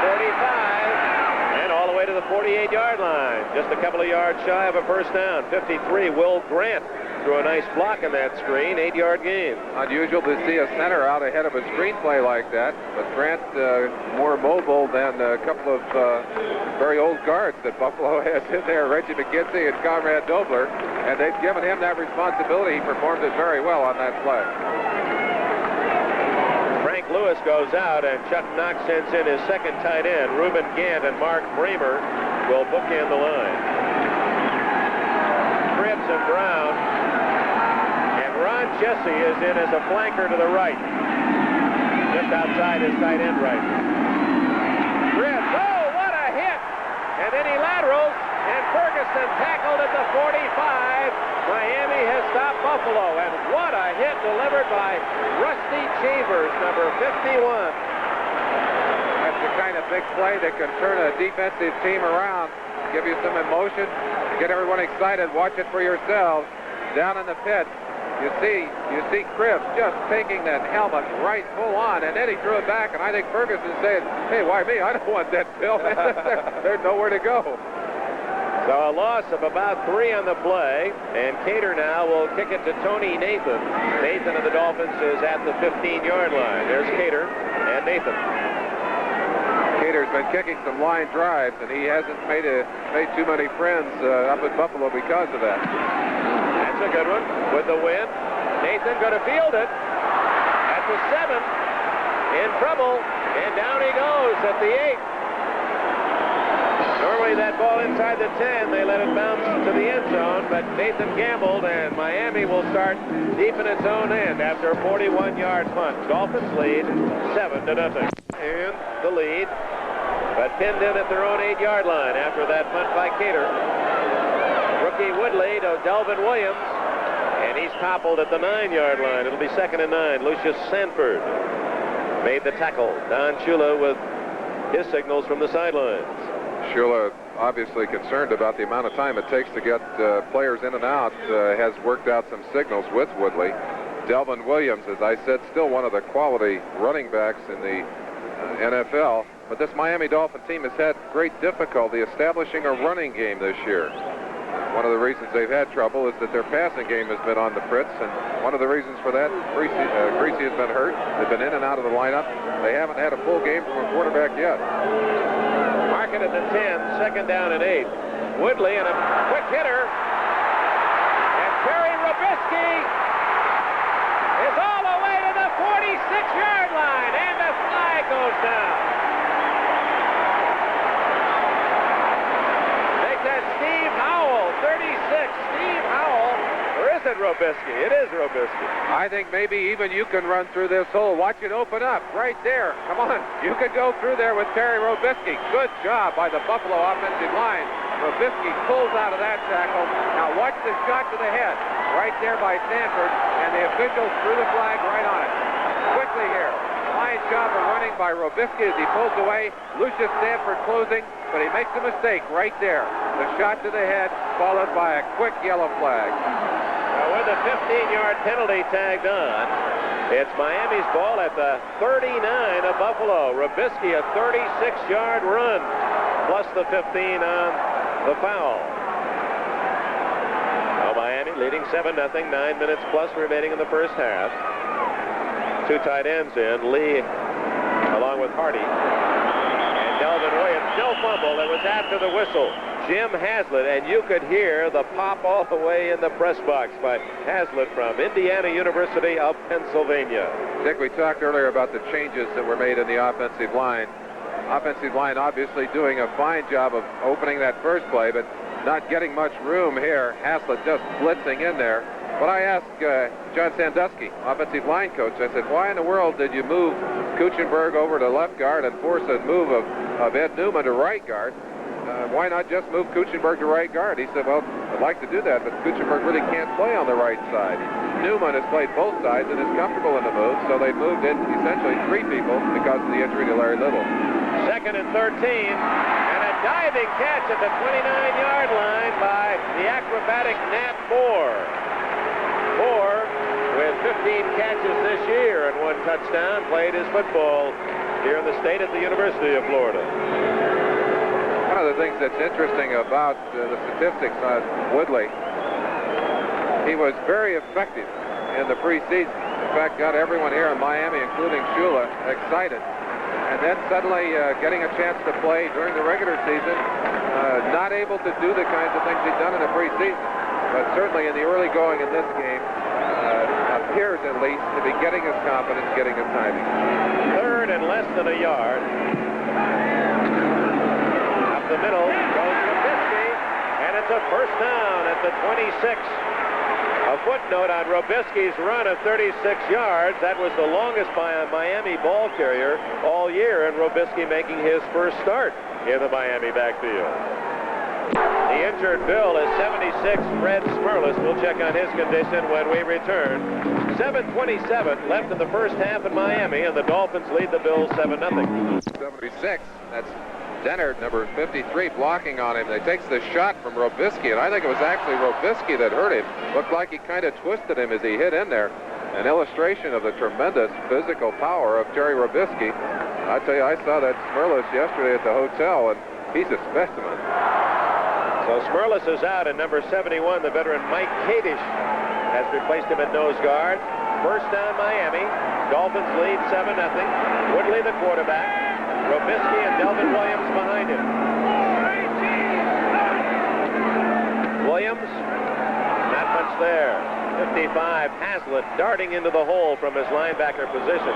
45, and all the way to the 48-yard line. Just a couple of yards shy of a first down. 53, Will Grant threw a nice block in that screen. 8-yard gain. Unusual to see a center out ahead of a screenplay like that, but Grant more mobile than a couple of very old guards that Buffalo has in there, Reggie McGinty and Conrad Dobler, and they've given him that responsibility. He performed it very well on that play. Frank Lewis goes out, and Chuck Knox sends in his second tight end. Reuben Gant and Mark Bremer will bookend the line. Cribbs and Brown, and Ron Jesse is in as a flanker to the right, just outside his tight end right. Cribbs, oh, what a hit! And then he laterals, and Ferguson tackled at the 45. Miami has stopped Buffalo, and what a hit delivered by Rusty Chambers, number 51. That's the kind of big play that can turn a defensive team around, give you some emotion, get everyone excited. Watch it for yourselves. Down in the pit, you see Cribbs just taking that helmet right full on, and then he threw it back, and I think Ferguson said, hey, why me? I don't want that, Bill. There's nowhere to go. So a loss of about 3 on the play, and Cater now will kick it to Tony Nathan. Nathan of the Dolphins is at the 15-yard line. There's Cater and Nathan. Cater's been kicking some line drives, and he hasn't made too many friends up at Buffalo because of that. That's a good one. With the win, Nathan going to field it at the 7. In trouble, and down he goes at the 8. Normally that ball inside the 10, they let it bounce to the end zone, but Nathan gambled, and Miami will start deep in its own end after a 41-yard punt. Dolphins lead 7-0. And the lead, but pinned in at their own 8-yard line after that punt by Cater. Rookie Woodley to Delvin Williams, and he's toppled at the 9-yard line. It'll be 2nd and 9. Lucius Sanford made the tackle. Don Shula with his signals from the sidelines. Shula, obviously concerned about the amount of time it takes to get players in and out, has worked out some signals with Woodley. Delvin Williams, as I said, still one of the quality running backs in the NFL, but this Miami Dolphin team has had great difficulty establishing a running game this year. One of the reasons they've had trouble is that their passing game has been on the fritz, and one of the reasons for that, Greasy has been hurt. They've been in and out of the lineup. They haven't had a full game from a quarterback yet. Market at the 10, 2nd down and 8. Woodley and a quick hitter. And Terry Robisky is all the way to the 46-yard line, and the flag goes down. Make that Steve Howell, 36. Steve Howell. Or is it Robisky? It is Robisky. I think maybe even you can run through this hole. Watch it open up right there. Come on. You could go through there with Terry Robisky. Good job by the Buffalo offensive line. Robisky pulls out of that tackle. Now watch the shot to the head right there by Sanford, and the officials threw the flag right on it. Quickly here. Fine job of running by Robisky as he pulls away. Lucius Sanford closing, but he makes a mistake right there. The shot to the head followed by a quick yellow flag. Now with the 15-yard penalty tagged on, it's Miami's ball at the 39 of Buffalo. Robisky a 36-yard run, plus the 15 on the foul. Now Miami leading 7-0, 9 minutes plus remaining in the first half. 2 tight ends in, Lee along with Hardy. And Delvin Williams still fumbled. It was after the whistle. Jim Haslett, and you could hear the pop all the way in the press box by Haslett from Indiana University of Pennsylvania. Dick, we talked earlier about the changes that were made in the offensive line. Offensive line obviously doing a fine job of opening that first play, but not getting much room here. Haslett just blitzing in there. But I asked John Sandusky, offensive line coach, I said, why in the world did you move Kuchenberg over to left guard and force a move of Ed Newman to right guard? Why not just move Kuchenberg to right guard? He said, well, I'd like to do that, but Kuchenberg really can't play on the right side. Newman has played both sides and is comfortable in the move, so they moved in essentially 3 people because of the injury to Larry Little. 2nd and 13, and a diving catch at the 29-yard line by the acrobatic Nat Moore. with 15 catches this year and 1 touchdown, played his football here in the state at the University of Florida. One of the things that's interesting about the statistics on Woodley, he was very effective in the preseason. In fact, got everyone here in Miami, including Shula, excited. And then suddenly getting a chance to play during the regular season, not able to do the kinds of things he'd done in the preseason. But certainly in the early going in this game, appears at least to be getting his confidence, getting his timing. Third and less than a yard. Up the middle goes Robisky, and it's a first down at the 26. A footnote on Robisky's run of 36 yards. That was the longest by a Miami ball carrier all year, and Robisky making his first start in the Miami backfield. The injured Bill is 76, Fred Smerlas. We'll check on his condition when we return. 7:27 left in the first half in Miami, and the Dolphins lead the Bills 7-0. 76, that's Dennard, number 53, blocking on him. He takes the shot from Robisky, and I think it was actually Robisky that hurt him. Looked like he kind of twisted him as he hit in there. An illustration of the tremendous physical power of Terry Robisky. I tell you, I saw that Smerlas yesterday at the hotel, and he's a specimen. So Smerlas is out, and number 71, the veteran Mike Kadish, has replaced him at nose guard. First down Miami. Dolphins lead 7-0. Woodley the quarterback. Robisky and Delvin Williams behind him. Williams, not much there. 55, Haslett darting into the hole from his linebacker position.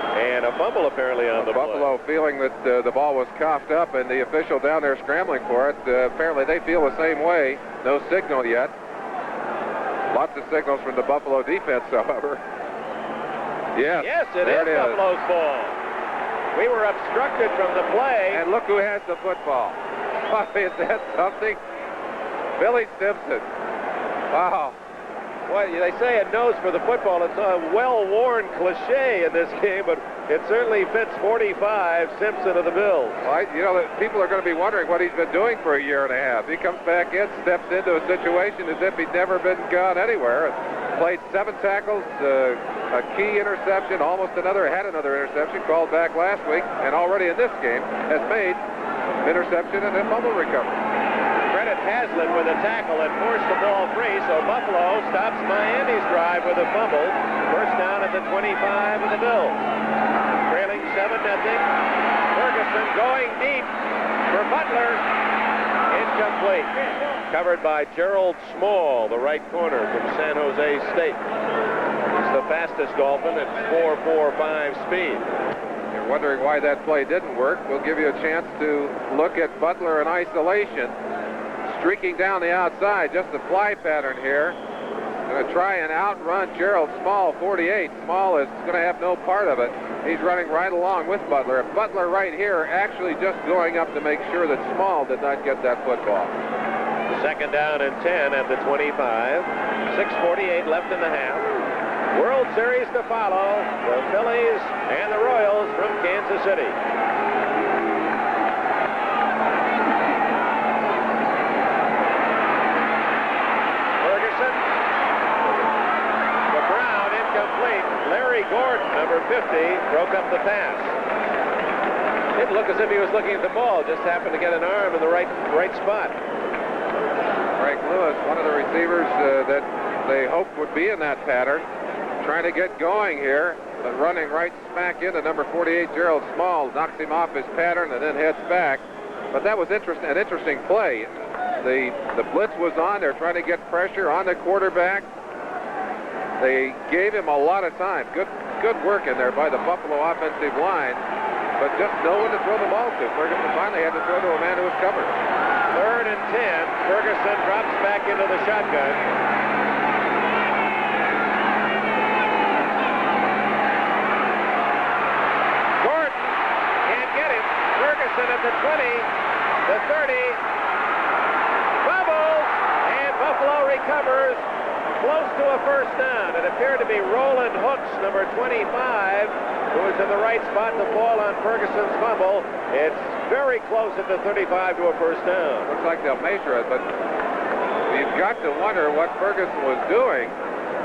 And a fumble apparently on the Buffalo play. feeling that the ball was coughed up, and the official down there scrambling for it. Apparently they feel the same way. No signal yet. Lots of signals from the Buffalo defense, however. Yes, it is Buffalo's ball. We were obstructed from the play. And look who has the football. Is that something? Billy Simpson. Wow. Well, they say it knows for the football. It's a well-worn cliche in this game, but it certainly fits 45, Simpson of the Bills. Well, you know, people are going to be wondering what he's been doing for a year and a half. He comes back in, steps into a situation as if he'd never been gone anywhere. Played 7 tackles, a key interception, had another interception called back last week, and already in this game has made interception and a fumble recovery. Credit Haslett with a tackle and forced the ball free, so Buffalo stops Miami's drive with a fumble. First down at the 25 of the Bills. Trailing 7-0. Ferguson going deep for Butler. Incomplete. Covered by Gerald Small, the right corner from San Jose State. He's the fastest Dolphin at 4.45 speed. You're wondering why that play didn't work. We'll give you a chance to look at Butler in isolation. Streaking down the outside, just the fly pattern here. Going to try and outrun Gerald Small, 48. Small is going to have no part of it. He's running right along with Butler. Butler right here actually just going up to make sure that Small did not get that football. Second down and 10 at the 25. 6:48 left in the half. World Series to follow. The Phillies and the Royals from Kansas City. Larry Gordon, number 50, broke up the pass. Didn't look as if he was looking at the ball, just happened to get an arm in the right spot. Frank Lewis, one of the receivers that they hoped would be in that pattern, trying to get going here, but running right smack into number 48, Gerald Small, knocks him off his pattern and then heads back. But that was an interesting play. The blitz was on. They're trying to get pressure on the quarterback. They gave him a lot of time. Good work in there by the Buffalo offensive line, but just no one to throw the ball to. Ferguson finally had to throw to a man who was covered. Third and 10. Ferguson drops back into the shotgun. Gordon can't get him. Ferguson at the 20, the 30. Bubbles, and Buffalo recovers. Close to a first down. It appeared to be Roland Hooks, number 25, who was in the right spot to fall on Ferguson's fumble. It's very close at the 35 to a first down. Looks like they'll measure it, but you've got to wonder what Ferguson was doing.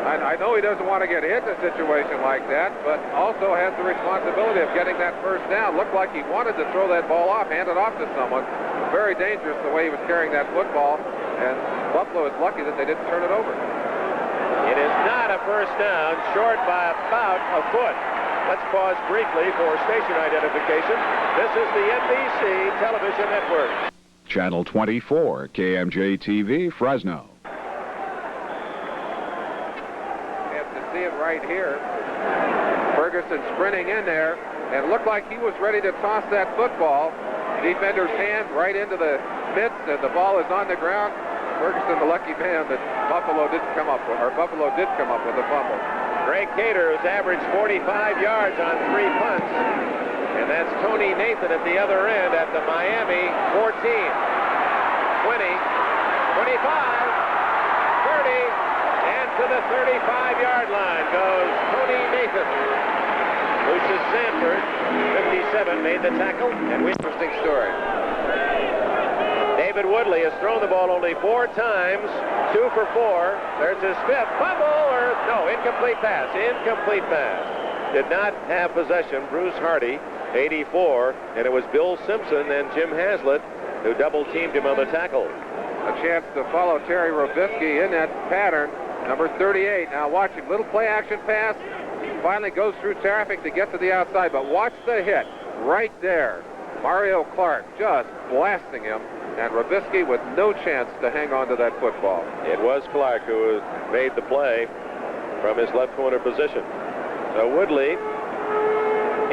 I know he doesn't want to get hit in a situation like that, but also has the responsibility of getting that first down. Looked like he wanted to throw that ball off, hand it off to someone. Very dangerous the way he was carrying that football, and Buffalo is lucky that they didn't turn it over. It is not a first down, short by about a foot. Let's pause briefly for station identification. This is the NBC Television Network. Channel 24, KMJ-TV, Fresno. See it right here. Ferguson sprinting in there, and looked like he was ready to toss that football. Defender's hand right into the midst, and the ball is on the ground. Ferguson, the lucky man that Buffalo did come up with the fumble. Greg Cater has averaged 45 yards on 3 punts, and that's Tony Nathan at the other end at the Miami 14, 20, 25, 30. To the 35-yard line goes Tony Nathan. Lucius Sanford, 57, made the tackle. And interesting story. David Woodley has thrown the ball only 4 times, 2 for 4. There's his 5th fumble, or no, incomplete pass. Incomplete pass. Did not have possession. Bruce Hardy, 84, and it was Bill Simpson and Jim Haslett who double-teamed him on the tackle. A chance to follow Terry Robisky in that pattern. Number 38. Now watch him. Little play-action pass. Finally goes through traffic to get to the outside. But watch the hit right there. Mario Clark just blasting him. And Robisky with no chance to hang on to that football. It was Clark who made the play from his left corner position. So Woodley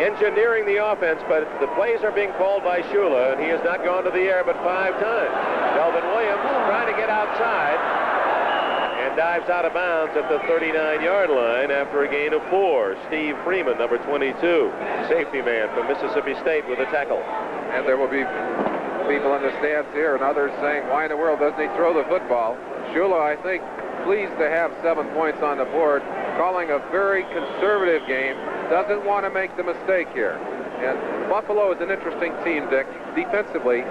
engineering the offense, but the plays are being called by Shula, and he has not gone to the air but 5 times. Delvin Williams trying to get outside. And dives out of bounds at the 39-yard line after a gain of 4. Steve Freeman, number 22, safety man from Mississippi State with a tackle. And there will be people in the stands here and others saying, why in the world doesn't he throw the football? Shula, I think, pleased to have 7 points on the board, calling a very conservative game, doesn't want to make the mistake here. And Buffalo is an interesting team, Dick. Defensively,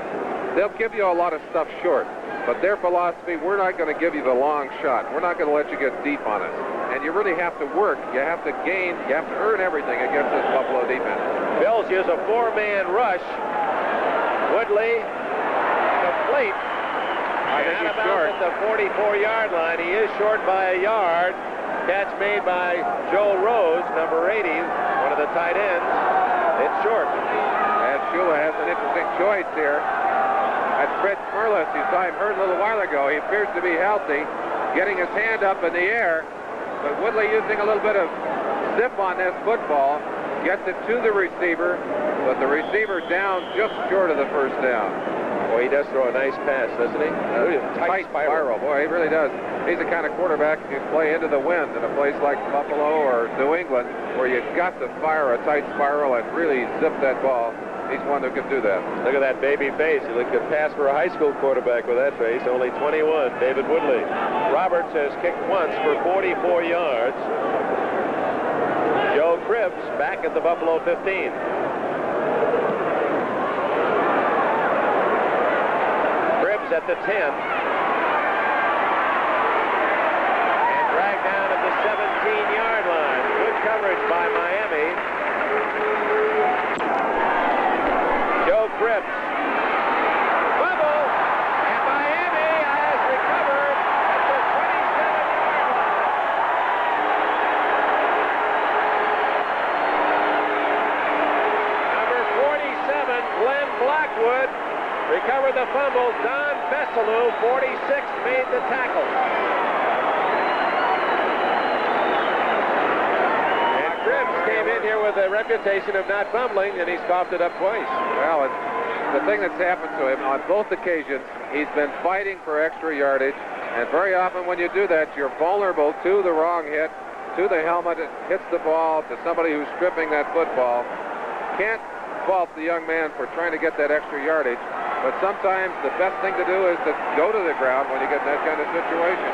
they'll give you a lot of stuff short. But their philosophy, we're not going to give you the long shot. We're not going to let you get deep on us. And you really have to work. You have to gain. You have to earn everything against this Buffalo defense. Bills use a 4-man rush. Woodley complete. And out of bounds at the 44-yard line. He is short by a yard. Catch made by Joe Rose, number 80, one of the tight ends. It's short. And Shula has an interesting choice here. That's Fred Smerlis. You saw him hurt a little while ago. He appears to be healthy, getting his hand up in the air. But Woodley using a little bit of zip on this football, gets it to the receiver, but the receiver down just short of the first down. Boy, he does throw a nice pass, doesn't he? Tight spiral. Boy, he really does. He's the kind of quarterback you play into the wind in a place like Buffalo or New England, where you've got to fire a tight spiral and really zip that ball. He's one who can do that. Look at that baby face. He could pass for a high school quarterback with that face. Only 21, David Woodley. Roberts has kicked once for 44 yards. Joe Cribbs back at the Buffalo 15. Cribbs at the 10. And dragged down at the 17-yard line. Good coverage by Miami. Joe Cribbs. Bubble, and Miami has recovered at the 27-yard line. Number 47, Glenn Blackwood, recovered the fumble. Don Bessalou, 46, made the tackle. Cribbs came in here with a reputation of not fumbling, and he's coughed it up twice. Well, the thing that's happened to him on both occasions, he's been fighting for extra yardage, and very often when you do that, you're vulnerable to the wrong hit, to the helmet, it hits the ball, to somebody who's stripping that football. Can't fault the young man for trying to get that extra yardage, but sometimes the best thing to do is to go to the ground when you get in that kind of situation.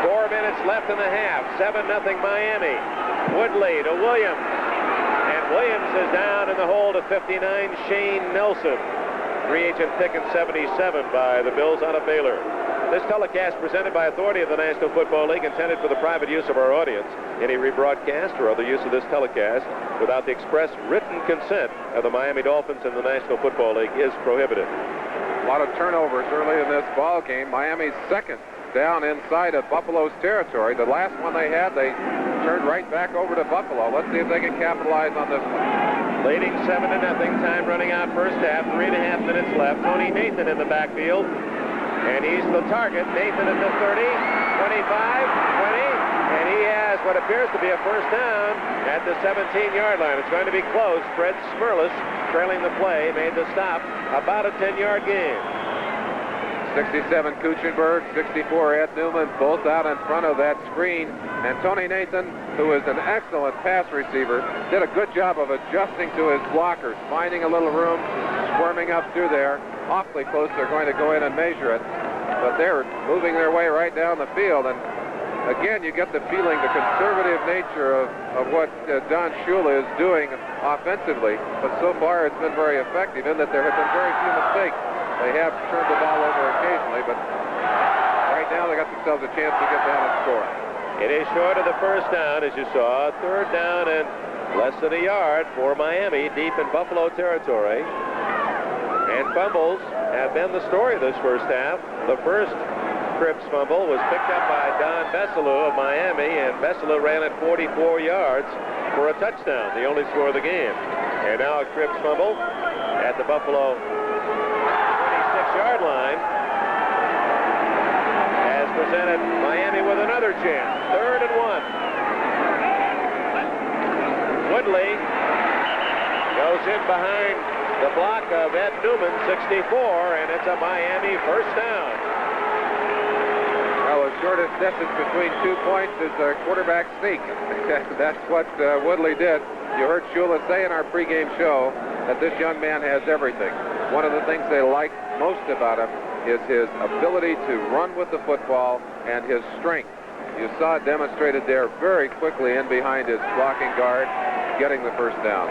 4 minutes left in the half. 7-0 Miami. Woodley to Williams. And Williams is down in the hole to 59, Shane Nelson. Free agent pick in 77 by the Bills out of Baylor. This telecast presented by authority of the National Football League, intended for the private use of our audience. Any rebroadcast or other use of this telecast without the express written consent of the Miami Dolphins and the National Football League is prohibited. A lot of turnovers early in this ball game. Miami's second down inside of Buffalo's territory. The last one they had, they turned right back over to Buffalo. Let's see if they can capitalize on this one. Leading 7-0. Time running out first half. 3.5 minutes left. Tony Nathan in the backfield. And he's the target. Nathan at the 30, 25, 20. And he has what appears to be a first down at the 17-yard line. It's going to be close. Fred Smirlis, trailing the play, made the stop. About a 10-yard gain. 67 Kuchenberg, 64 Ed Newman, both out in front of that screen. And Tony Nathan, who is an excellent pass receiver, did a good job of adjusting to his blockers, finding a little room, squirming up through there. Awfully close, they're going to go in and measure it. But they're moving their way right down the field. And again, you get the feeling, the conservative nature of what Don Shula is doing offensively. But so far, it's been very effective in that there have been very few mistakes. They have turned the ball over occasionally, but right now they got themselves a chance to get down and score. It is short of the first down, as you saw. Third down and less than a yard for Miami, deep in Buffalo territory. And fumbles have been the story of this first half. The first Cripps fumble was picked up by Don Besselou of Miami, and Besselou ran it 44 yards for a touchdown, the only score of the game. And now a Cripps fumble at the Buffalo 26-yard line has presented Miami with another chance. 3rd and 1. Woodley goes in behind the block of Ed Newman, 64, and it's a Miami first down. Well, the shortest distance between 2 points is a quarterback sneak. That's what Woodley did. You heard Shula say in our pregame show that this young man has everything. One of the things they like most about him is his ability to run with the football and his strength. You saw it demonstrated there very quickly in behind his blocking guard, getting the first down.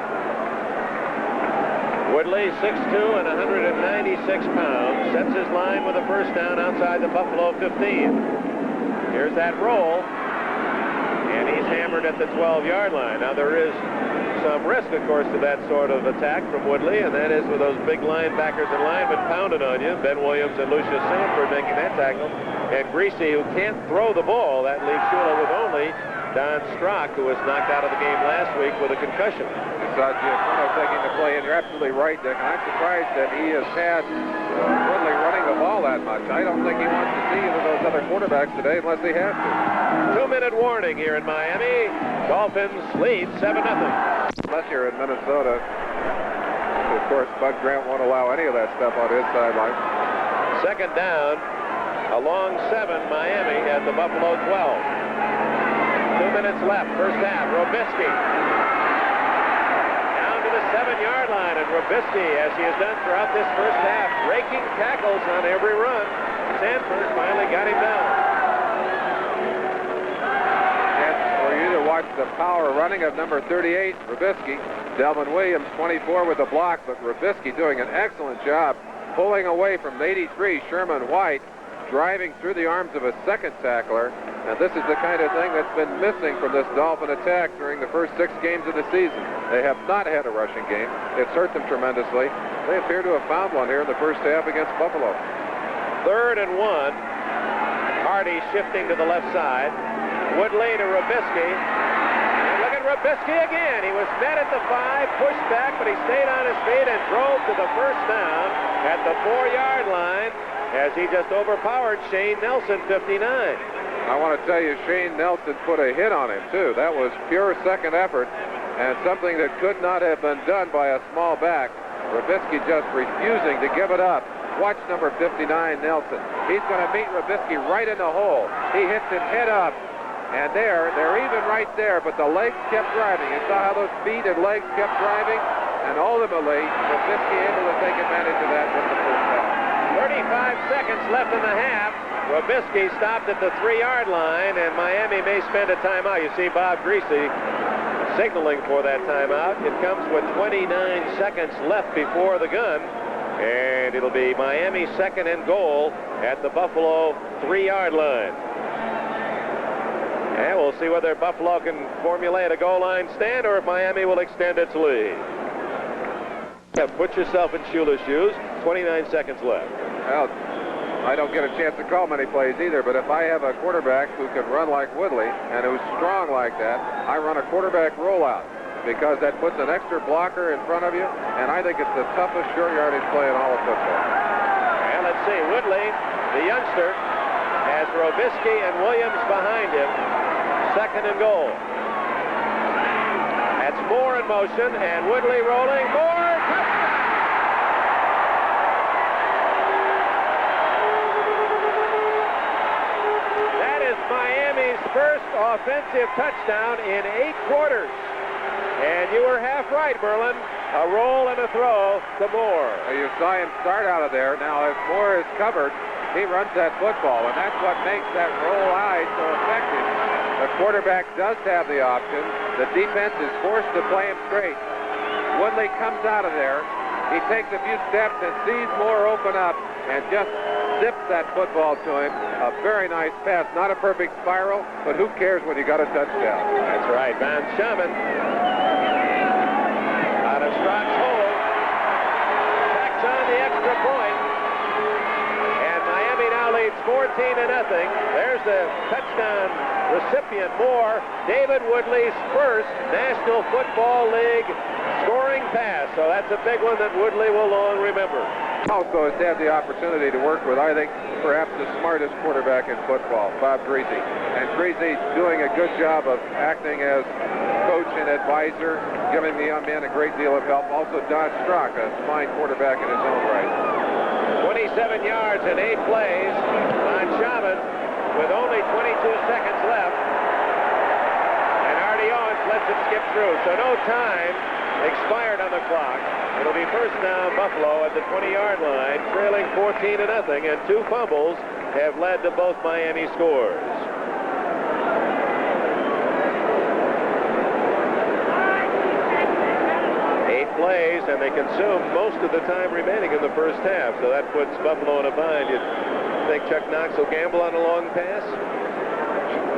Woodley, 6'2" and 196 pounds, sets his line with a first down outside the Buffalo 15. Here's that roll, and he's hammered at the 12-yard line. Now there is some risk, of course, to that sort of attack from Woodley, and that is with those big linebackers and linemen pounding on you. Ben Williams and Lucius Sanford making that tackle, and Greasy, who can't throw the ball. That leaves Shula with only Don Strock, who was knocked out of the game last week with a concussion. You saw Giacomo taking the play, and you're absolutely right, Dick. I'm surprised that he has had Woodley running the ball that much. I don't think he wants to see either of those other quarterbacks today unless he has to. 2-minute warning here in Miami. Dolphins lead 7-0. Unless you're in Minnesota. Of course, Bud Grant won't allow any of that stuff on his sideline. Second down, along 7, Miami at the Buffalo 12. 2 minutes left, first half. Robisky down to the 7-yard line, and Robisky, as he has done throughout this first half, breaking tackles on every run. Sanford finally got him down. And for you to watch the power running of number 38, Robisky. Delvin Williams, 24 with a block, but Robisky doing an excellent job pulling away from 83, Sherman White, driving through the arms of a second tackler. And this is the kind of thing that's been missing from this Dolphin attack during the first 6 games of the season. They have not had a rushing game. It's hurt them tremendously. They appear to have found one here in the first half against Buffalo. 3rd and 1. Hardy shifting to the left side. Woodley to Robisky. And look at Robisky again. He was met at the 5, pushed back, but he stayed on his feet and drove to the first down at the 4-yard line as he just overpowered Shane Nelson, 59. I want to tell you, Shane Nelson put a hit on him, too. That was pure second effort and something that could not have been done by a small back. Robisky just refusing to give it up. Watch number 59, Nelson. He's going to meet Robisky right in the hole. He hits him head up, and they're even right there, but the legs kept driving. You saw how those feet and legs kept driving, and ultimately, Robisky able to take advantage of that with the first down. 35 seconds left in the half. Robisky stopped at the 3-yard line, and Miami may spend a timeout. You see Bob Greasy signaling for that timeout. It comes with 29 seconds left before the gun. And it'll be Miami 2nd and goal at the Buffalo 3-yard line. And we'll see whether Buffalo can formulate a goal line stand or if Miami will extend its lead. Put yourself in Shula's shoes. 29 seconds left. Well, I don't get a chance to call many plays either, but if I have a quarterback who can run like Woodley and who's strong like that, I run a quarterback rollout because that puts an extra blocker in front of you, and I think it's the toughest short yardage play in all of football. And let's see, Woodley, the youngster, has Robisky and Williams behind him. 2nd and goal. That's Moore in motion, and Woodley rolling. Moore! Miami's first offensive touchdown in 8 quarters. And you were half right, Merlin. A roll and a throw to Moore. You saw him start out of there. Now, if Moore is covered, he runs that football, and that's what makes that roll eye so effective. The quarterback does have the option. The defense is forced to play him straight. Woodley comes out of there. He takes a few steps and sees Moore open up and just zips that football to him. A very nice pass. Not a perfect spiral, but who cares when you got a touchdown? That's right. Van Schamen out of Strock's hole. Tacks on the extra point. And Miami now leads 14-0. There's the touchdown recipient, Moore. David Woodley's first National Football League scoring pass. So that's a big one that Woodley will long remember. Also has had the opportunity to work with, I think, perhaps the smartest quarterback in football, Bob Greasy. And Greasy doing a good job of acting as coach and advisor, giving the young man a great deal of help. Also, Don Strock, a fine quarterback in his own right. 27 yards in 8 plays on Schamen with only 22 seconds left. And Artie Owens lets it skip through, so no time expired on the clock. It'll be first down Buffalo at the 20-yard line, trailing 14-0, and 2 fumbles have led to both Miami scores. Plays, and they consume most of the time remaining in the first half, so that puts Buffalo in a bind. You think Chuck Knox will gamble on a long pass?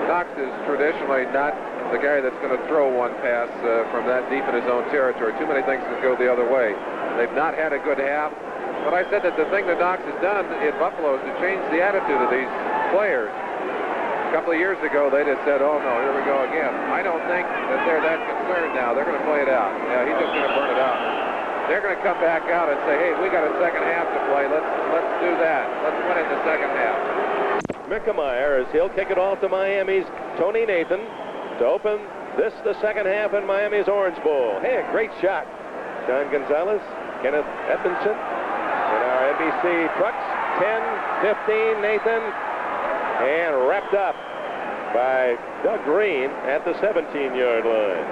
Knox is traditionally not the guy that's going to throw one pass from that deep in his own territory. Too many things can go the other way. They've not had a good half, but I said that the thing that Knox has done in Buffalo is to change the attitude of these players. A couple of years ago, they just said, oh, no, here we go again. I don't think that they're that concerned now. They're going to play it out. Yeah, he's just going to burn it out. They're going to come back out and say, hey, we got a second half to play. Let's do that. Let's win in the second half. Mickemeyer, as he'll kick it off to Miami's Tony Nathan to open the second half in Miami's Orange Bowl. Hey, a great shot. John Gonzalez, Kenneth Edmondson, and our NBC trucks. 10, 15, Nathan. And wrapped up by Doug Green at the 17-yard line.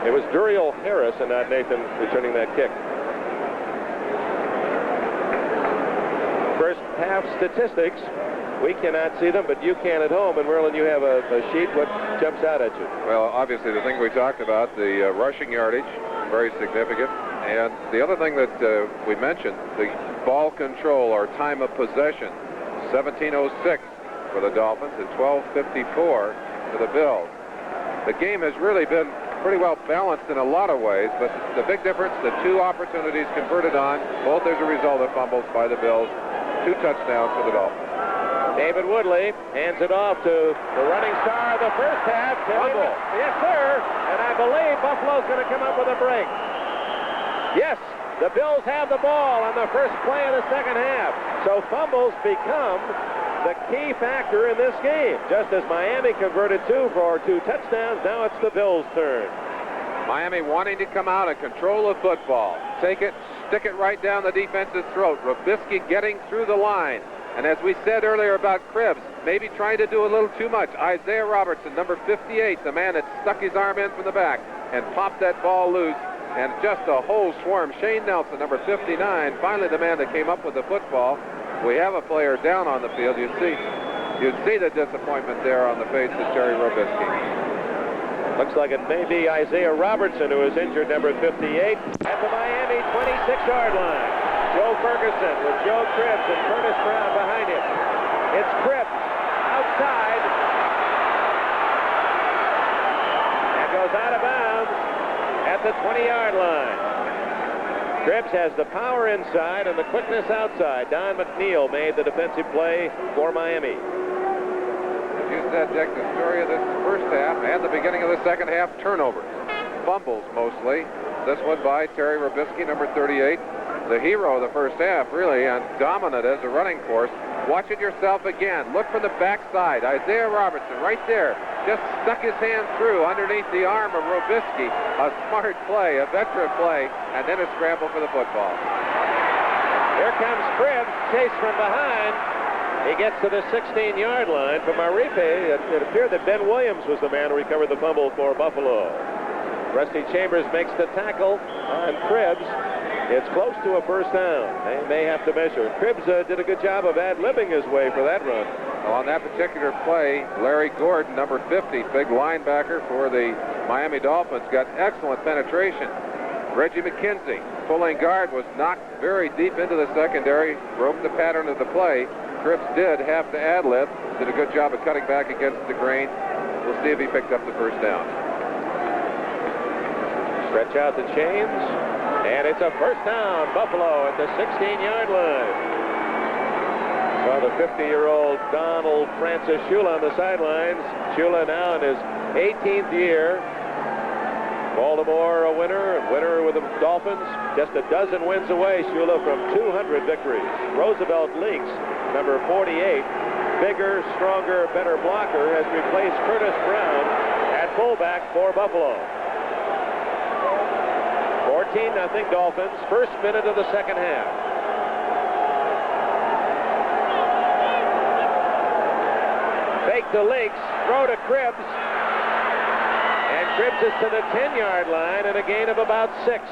It was Duriel Harris and not Nathan returning that kick. First half statistics, we cannot see them, but you can at home. And Merlin, you have a sheet. What jumps out at you? Well, obviously the thing we talked about, the rushing yardage, very significant. And the other thing that we mentioned, the ball control or time of possession, 17:06. For the Dolphins and 12:54 for the Bills. The game has really been pretty well balanced in a lot of ways, but the big difference, the 2 opportunities converted on, both as a result of fumbles by the Bills, 2 touchdowns for the Dolphins. David Woodley hands it off to the running star of the first half. Fumble. Yes, sir. And I believe Buffalo's going to come up with a break. Yes, the Bills have the ball on the first play of the second half. So fumbles become the key factor in this game. Just as Miami converted 2 for 2 touchdowns, now it's the Bills' turn. Miami wanting to come out and control the football. Take it, stick it right down the defense's throat. Robisky getting through the line. And as we said earlier about Cribbs, maybe trying to do a little too much. Isaiah Robertson, number 58, the man that stuck his arm in from the back and popped that ball loose. And just a whole swarm. Shane Nelson, number 59, finally the man that came up with the football. We have a player down on the field. You'd see the disappointment there on the face of Terry Robisky. Looks like it may be Isaiah Robertson who is injured, number 58, at the Miami 26-yard line. Joe Ferguson with Joe Cribbs and Curtis Brown behind him. It's Cribbs outside and goes out of bounds at the 20-yard line. Cribbs has the power inside and the quickness outside. Don McNeil made the defensive play for Miami. As you said, Dick, the story of this first half and the beginning of the second half, turnovers. Fumbles mostly. This one by Terry Robisky, number 38. The hero of the first half, really, and dominant as a running force. Watch it yourself again. Look from the backside. Isaiah Robertson right there. Just stuck his hand through underneath the arm of Robisky. A smart play, a veteran play, and then a scramble for the football. Here comes Cribbs, chased from behind. He gets to the 16-yard line. From Arife, it appeared that Ben Williams was the man who recovered the fumble for Buffalo. Rusty Chambers makes the tackle on Cribbs. It's close to a first down. They may have to measure. Cribbs did a good job of ad-libbing his way for that run. Well, on that particular play, Larry Gordon, number 50, big linebacker for the Miami Dolphins, got excellent penetration. Reggie McKenzie, pulling guard, was knocked very deep into the secondary, broke the pattern of the play. Cribbs did have to ad-lib, did a good job of cutting back against the grain. We'll see if he picked up the first down. Stretch out the chains, and it's a first down, Buffalo at the 16-yard line. Saw the 50-year-old Donald Francis Shula on the sidelines. Shula now in his 18th year. Baltimore a winner with the Dolphins. Just a dozen wins away, Shula, from 200 victories. Roosevelt Leaks, number 48, bigger, stronger, better blocker, has replaced Curtis Brown at fullback for Buffalo. 14-0 Dolphins, first minute of the second half. Fake to Leaks, throw to Cribbs. And Cribbs is to the 10-yard line and a gain of about 6.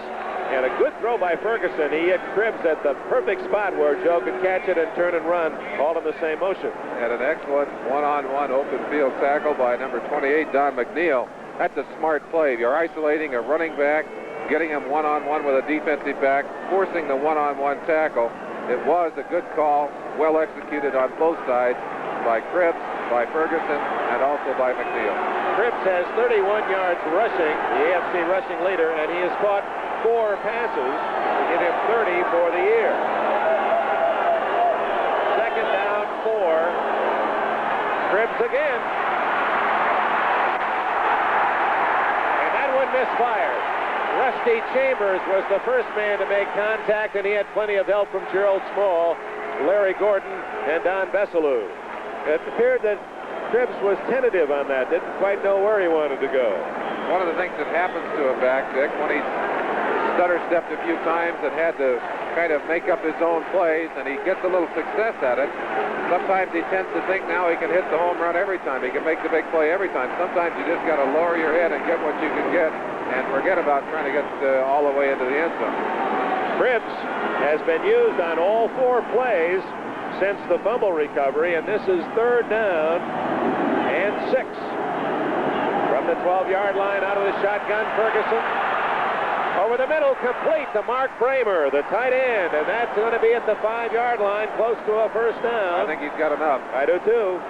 And a good throw by Ferguson. He hit Cribbs at the perfect spot where Joe could catch it and turn and run, all in the same motion. And an excellent one-on-one open field tackle by number 28, Don McNeil. That's a smart play. You're isolating a running back, getting him one-on-one with a defensive back, forcing the one-on-one tackle. It was a good call, well executed on both sides by Cribbs, by Ferguson, and also by McNeil. Cribbs has 31 yards rushing, the AFC rushing leader, and he has caught 4 passes to get him 30 for the year. Second down, 4. Cribbs again. And that one misfired. Rusty Chambers was the first man to make contact, and he had plenty of help from Gerald Small, Larry Gordon, and Don Besselou. It appeared that Cribbs was tentative on that, didn't quite know where he wanted to go. One of the things that happens to a back, Dick, when he's stutter-stepped a few times and had to kind of make up his own plays, and he gets a little success at it, sometimes he tends to think now he can hit the home run every time. He can make the big play every time. Sometimes you just got to lower your head and get what you can get and forget about trying to get all the way into the end zone. Cribbs has been used on all 4 plays since the fumble recovery, and this is third down and 6. From the 12-yard line out of the shotgun, Ferguson. Over the middle, complete to Mark Bramer, the tight end, and that's going to be at the 5-yard line, close to a first down. I think he's got enough. I do too.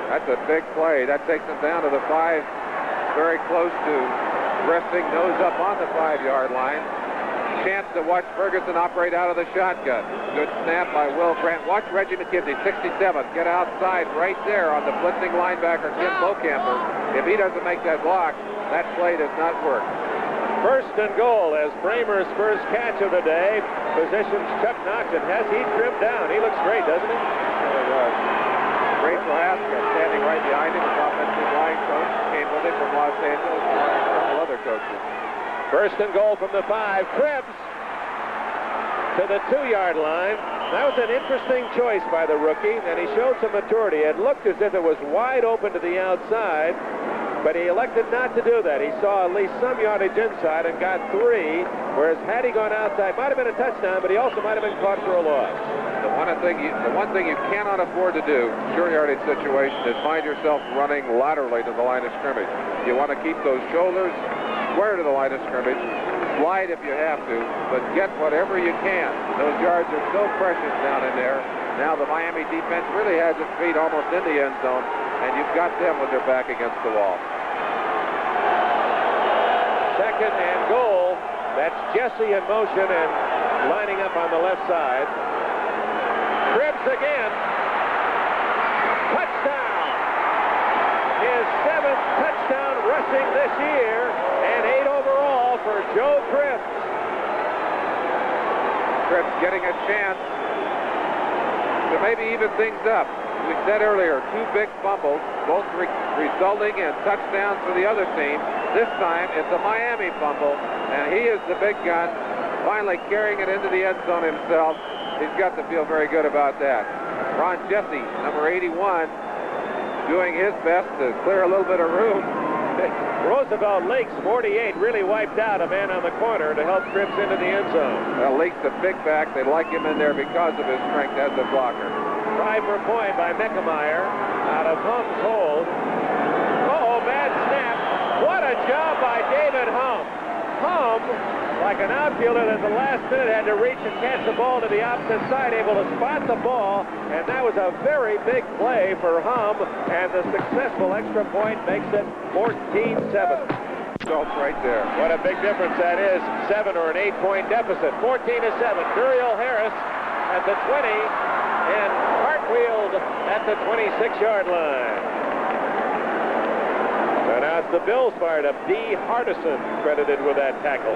That's a big play. That takes him down to the 5, very close to resting nose up on the 5-yard line. Chance to watch Ferguson operate out of the shotgun. Good snap by Will Grant. Watch Reggie McKenzie, 67, get outside right there on the blitzing linebacker, Kim Bocamper. If he doesn't make that block, that play does not work. First and goal as Bramer's first catch of the day positions Chuck Knox, and has he trimmed down? He looks great, doesn't he? Really does. Ray Prohaska standing right behind him, his offensive line coach, came with him from Los Angeles, along with several other coaches. First and goal from the 5. Cribbs to the 2-yard line. That was an interesting choice by the rookie, and he showed some maturity. It looked as if it was wide open to the outside, but he elected not to do that. He saw at least some yardage inside and got 3, whereas had he gone outside, might have been a touchdown, but he also might have been caught for a loss. The one thing you cannot afford to do, short yardage situation, is find yourself running laterally to the line of scrimmage. You want to keep those shoulders square to the line of scrimmage, slide if you have to, but get whatever you can. Those yards are so precious down in there. Now the Miami defense really has its feet almost in the end zone, and you've got them with their back against the wall. Second and goal. That's Jesse in motion and lining up on the left side. Cribbs again. Touchdown. His 7th touchdown rushing this year, and 8 overall for Joe Cribbs. Cribbs getting a chance to maybe even things up. We said earlier, 2 big fumbles, both resulting in touchdowns for the other team. This time, it's a Miami fumble, and he is the big gun, finally carrying it into the end zone himself. He's got to feel very good about that. Ron Jesse, number 81, doing his best to clear a little bit of room. Roosevelt Lakes, 48, really wiped out a man on the corner to help Cribbs into the end zone. Well, Lake's a big back. They like him in there because of his strength as a blocker. Try for a point by Meckemeyer out of Hum's hold. Uh-oh, bad snap. What a job by David Hum. Hum, like an outfielder at the last minute, had to reach and catch the ball to the opposite side, able to spot the ball, and that was a very big play for Hum, and the successful extra point makes it 14-7. Results right there. What a big difference that is. 7 or an 8-point deficit. 14-7. Duriel Harris at the 20 and cartwheeled at the 26-yard line. And now it's the Bills fired up. D. Hardison credited with that tackle.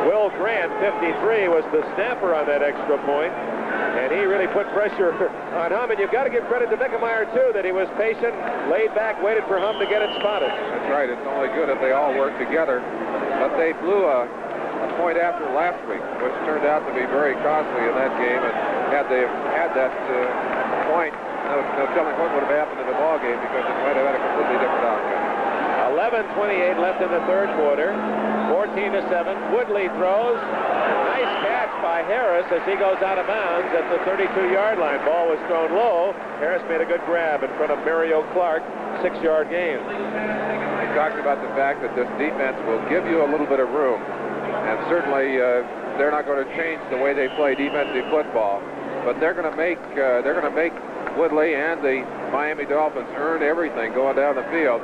Will Grant, 53, was the snapper on that extra point, and he really put pressure on Hum. And you've got to give credit to Meckemeyer, too, that he was patient, laid back, waited for Hum to get it spotted. That's right. It's only good if they all work together. But they blew a point after last week, which turned out to be very costly in that game. And had they had that point, no telling what would have happened in the ball game, because it might have had a completely different outcome. 11:28 left in the third quarter. 14-7. Woodley throws. Nice catch by Harris as he goes out of bounds at the 32-yard line. Ball was thrown low. Harris made a good grab in front of Mario Clark. 6-yard gain. We talked about the fact that this defense will give you a little bit of room, and certainly they're not going to change the way they play defensive football, but they're going to make Woodley and the Miami Dolphins earn everything going down the field,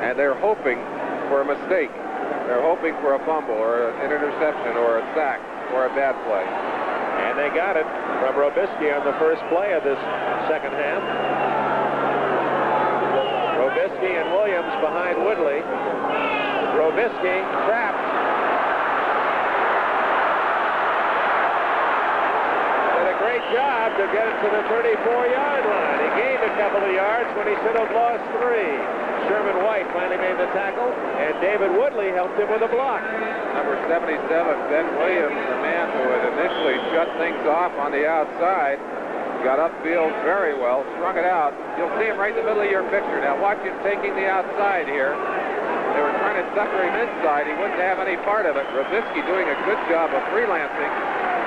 and they're hoping for a mistake. They're hoping for a fumble or an interception or a sack or a bad play. And they got it from Robisky on the first play of this second half. Robisky and Williams behind Woodley. Robisky trapped. Did a great job to get it to the 34-yard line. He gained a couple of yards when he should have lost 3. Sherman White finally made the tackle, and David Woodley helped him with a block. Number 77, Ben Williams, the man who had initially shut things off on the outside, got upfield very well, strung it out. You'll see him right in the middle of your picture. Now watch him taking the outside here. They were trying to sucker him inside. He wouldn't have any part of it. Robisky doing a good job of freelancing,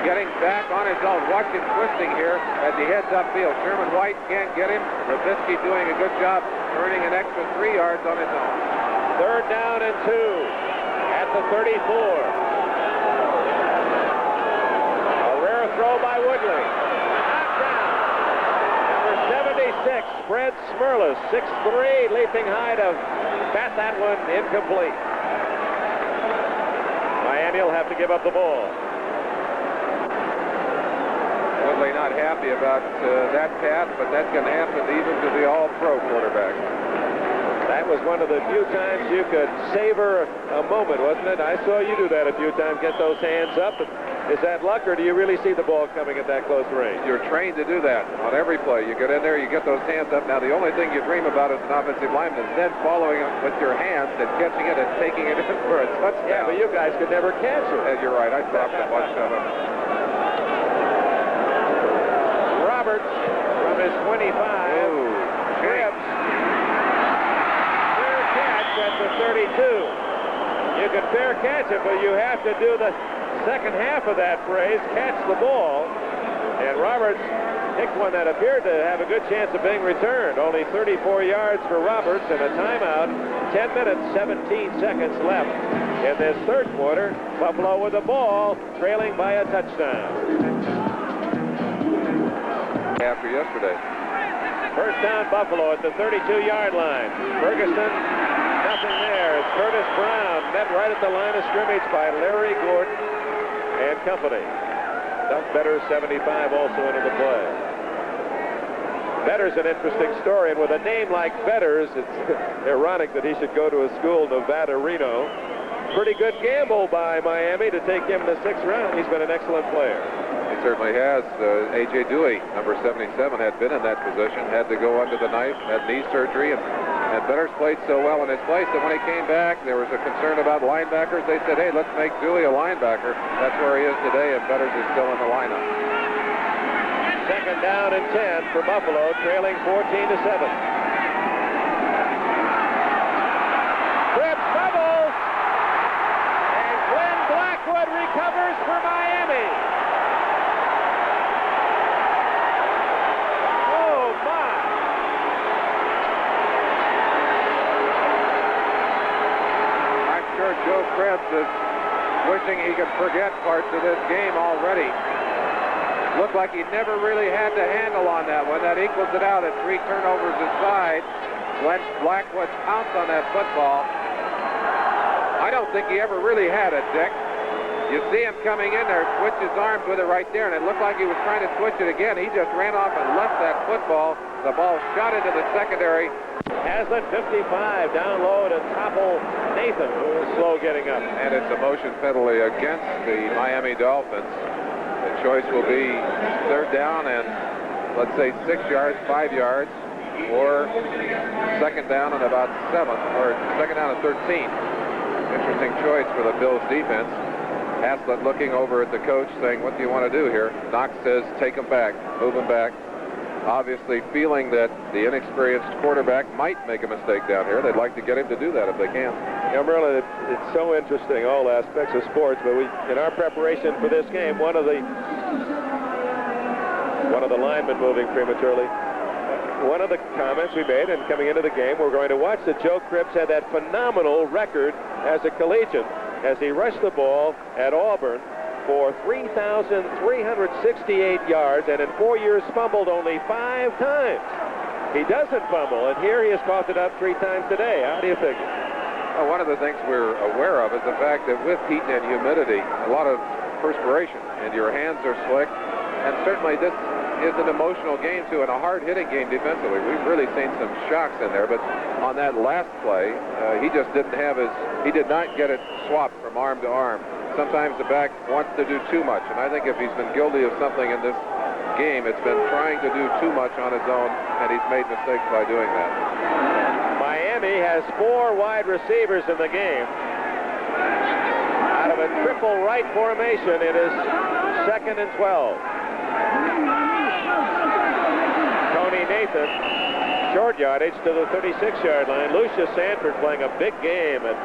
getting back on his own. Watch him twisting here as he heads upfield. Sherman White can't get him. Robisky doing a good job earning an extra 3 yards on his own. 3rd down and 2 at the 34. A rare throw by Woodley. Knocked down. Number 76, Fred Smerlas, 6'3", leaping high to bat that one incomplete. Miami will have to give up the ball. Woodley not happy about that pass, but that's going to happen even to the all-pro quarterback. That was one of the few times you could savor a moment, wasn't it? I saw you do that a few times, get those hands up. Is that luck, or do you really see the ball coming at that close range? You're trained to do that on every play. You get in there, you get those hands up. Now, the only thing you dream about as an offensive lineman is then following it with your hands and catching it and taking it in for a touchdown. Yeah, but you guys could never catch it. You're right. I dropped a bunch of them. Roberts from his 25. Cribbs. Fair catch at the 32. You can fair catch it, but you have to do the second half of that phrase, catch the ball. And Roberts picked one that appeared to have a good chance of being returned. Only 34 yards for Roberts and a timeout. 10 minutes, 17 seconds left in this third quarter. Buffalo with the ball, trailing by a touchdown. After yesterday. First down, Buffalo at the 32-yard line. Ferguson, nothing there. It's Curtis Brown, met right at the line of scrimmage by Larry Gordon and company. Doug Better's 75 also into the play. Better's an interesting story, and with a name like Better's, it's ironic that he should go to a school, Nevada, Reno. Pretty good gamble by Miami to take him in the 6th round. He's been an excellent player. He certainly has. A.J. Dewey, number 77, had been in that position, had to go under the knife, had knee surgery, and Better's played so well in his place that when he came back, there was a concern about linebackers. They said, hey, let's make Dewey a linebacker. That's where he is today, and Better's is still in the lineup. Second down and 10 for Buffalo, trailing 14-7. Cripps fumbles, and Glenn Blackwood recovers for Miami. Oh, my. I'm sure Joe Cripps is wishing he could forget parts of this game already. Looked like he never really had the handle on that one. That equals it out at 3 turnovers aside. When Blackwood pounced on that football, I don't think he ever really had it, Dick. You see him coming in there, switch his arms with it right there, and it looked like he was trying to switch it again. He just ran off and left that football. The ball shot into the secondary. Haslett, 55, down low to topple Nathan, who was slow getting up. And it's a motion penalty against the Miami Dolphins. The choice will be 3rd down and, let's say, 6 yards, 5 yards, or 2nd down and about 7, or 2nd down and 13. Interesting choice for the Bills defense. Haslett looking over at the coach saying, what do you want to do here? Knox says, take him back, move him back. Obviously feeling that the inexperienced quarterback might make a mistake down here. They'd like to get him to do that if they can. Yeah, Merlin, it's so interesting, all aspects of sports, but in our preparation for this game, one of the linemen moving prematurely, one of the comments we made, and coming into the game, we're going to watch that Joe Cripps had that phenomenal record as a collegiate as he rushed the ball at Auburn for 3,368 yards, and in 4 years fumbled only 5 times. He doesn't fumble, and here he has coughed it up 3 times today. How do you figure? Well, one of the things we're aware of is the fact that with heat and humidity, a lot of perspiration, and your hands are slick, and certainly this is an emotional game, too, and a hard-hitting game defensively. We've really seen some shocks in there, but on that last play, he just didn't have he did not get it swapped from arm to arm. Sometimes the back wants to do too much, and I think if he's been guilty of something in this game, it's been trying to do too much on his own, and he's made mistakes by doing that. Miami has 4 wide receivers in the game. Out of a triple right formation, it is 2nd and 12. Tony Nathan, short yardage to the 36-yard line. Lucius Sanford playing a big game at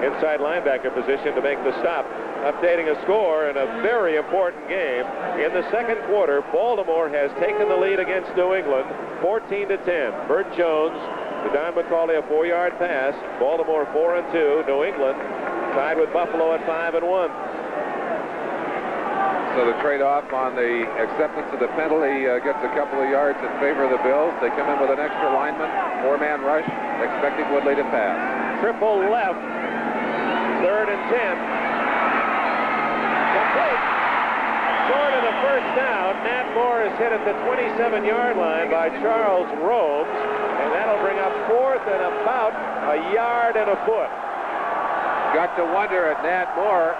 inside linebacker position to make the stop. Updating a score in a very important game. In the 2nd quarter, Baltimore has taken the lead against New England, 14-10. Bert Jones to Don McCauley, a 4-yard pass. Baltimore 4-2. New England tied with Buffalo at 5-1. So the trade-off on the acceptance of the penalty gets a couple of yards in favor of the Bills. They come in with an extra lineman, 4-man rush, expecting Woodley to pass. Triple left, 3rd and 10. Complete. Short of the first down, Nat Moore is hit at the 27-yard line by Charles Robes, and that'll bring up 4th and about a yard and a foot. Got to wonder at Nat Moore.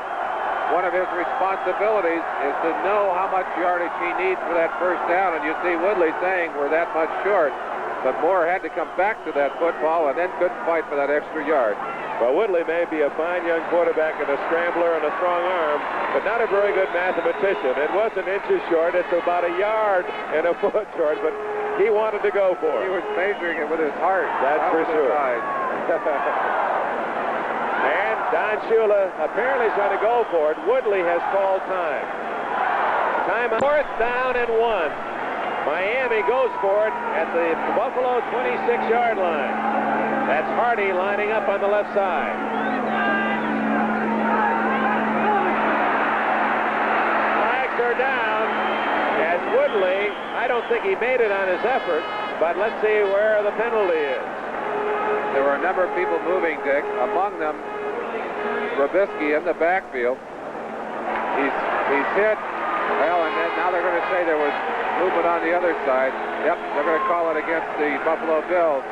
One of his responsibilities is to know how much yardage he needs for that first down, and you see Woodley saying we're that much short, but Moore had to come back to that football and then couldn't fight for that extra yard. Well, Woodley may be a fine young quarterback and a scrambler and a strong arm, but not a very good mathematician. It wasn't inches short, it's about a yard and a foot short, but he wanted to go for it. He was measuring it with his heart. That's for sure. And Don Shula apparently is going to go for it. Woodley has called time. Timeout. 4th down and 1. Miami goes for it at the Buffalo 26-yard line. That's Hardy lining up on the left side. Flags are down as Woodley, I don't think he made it on his effort, but let's see where the penalty is. There were a number of people moving, Dick. Among them, Robisky in the backfield. He's hit. Well, and then now they're going to say there was movement on the other side. Yep, they're going to call it against the Buffalo Bills.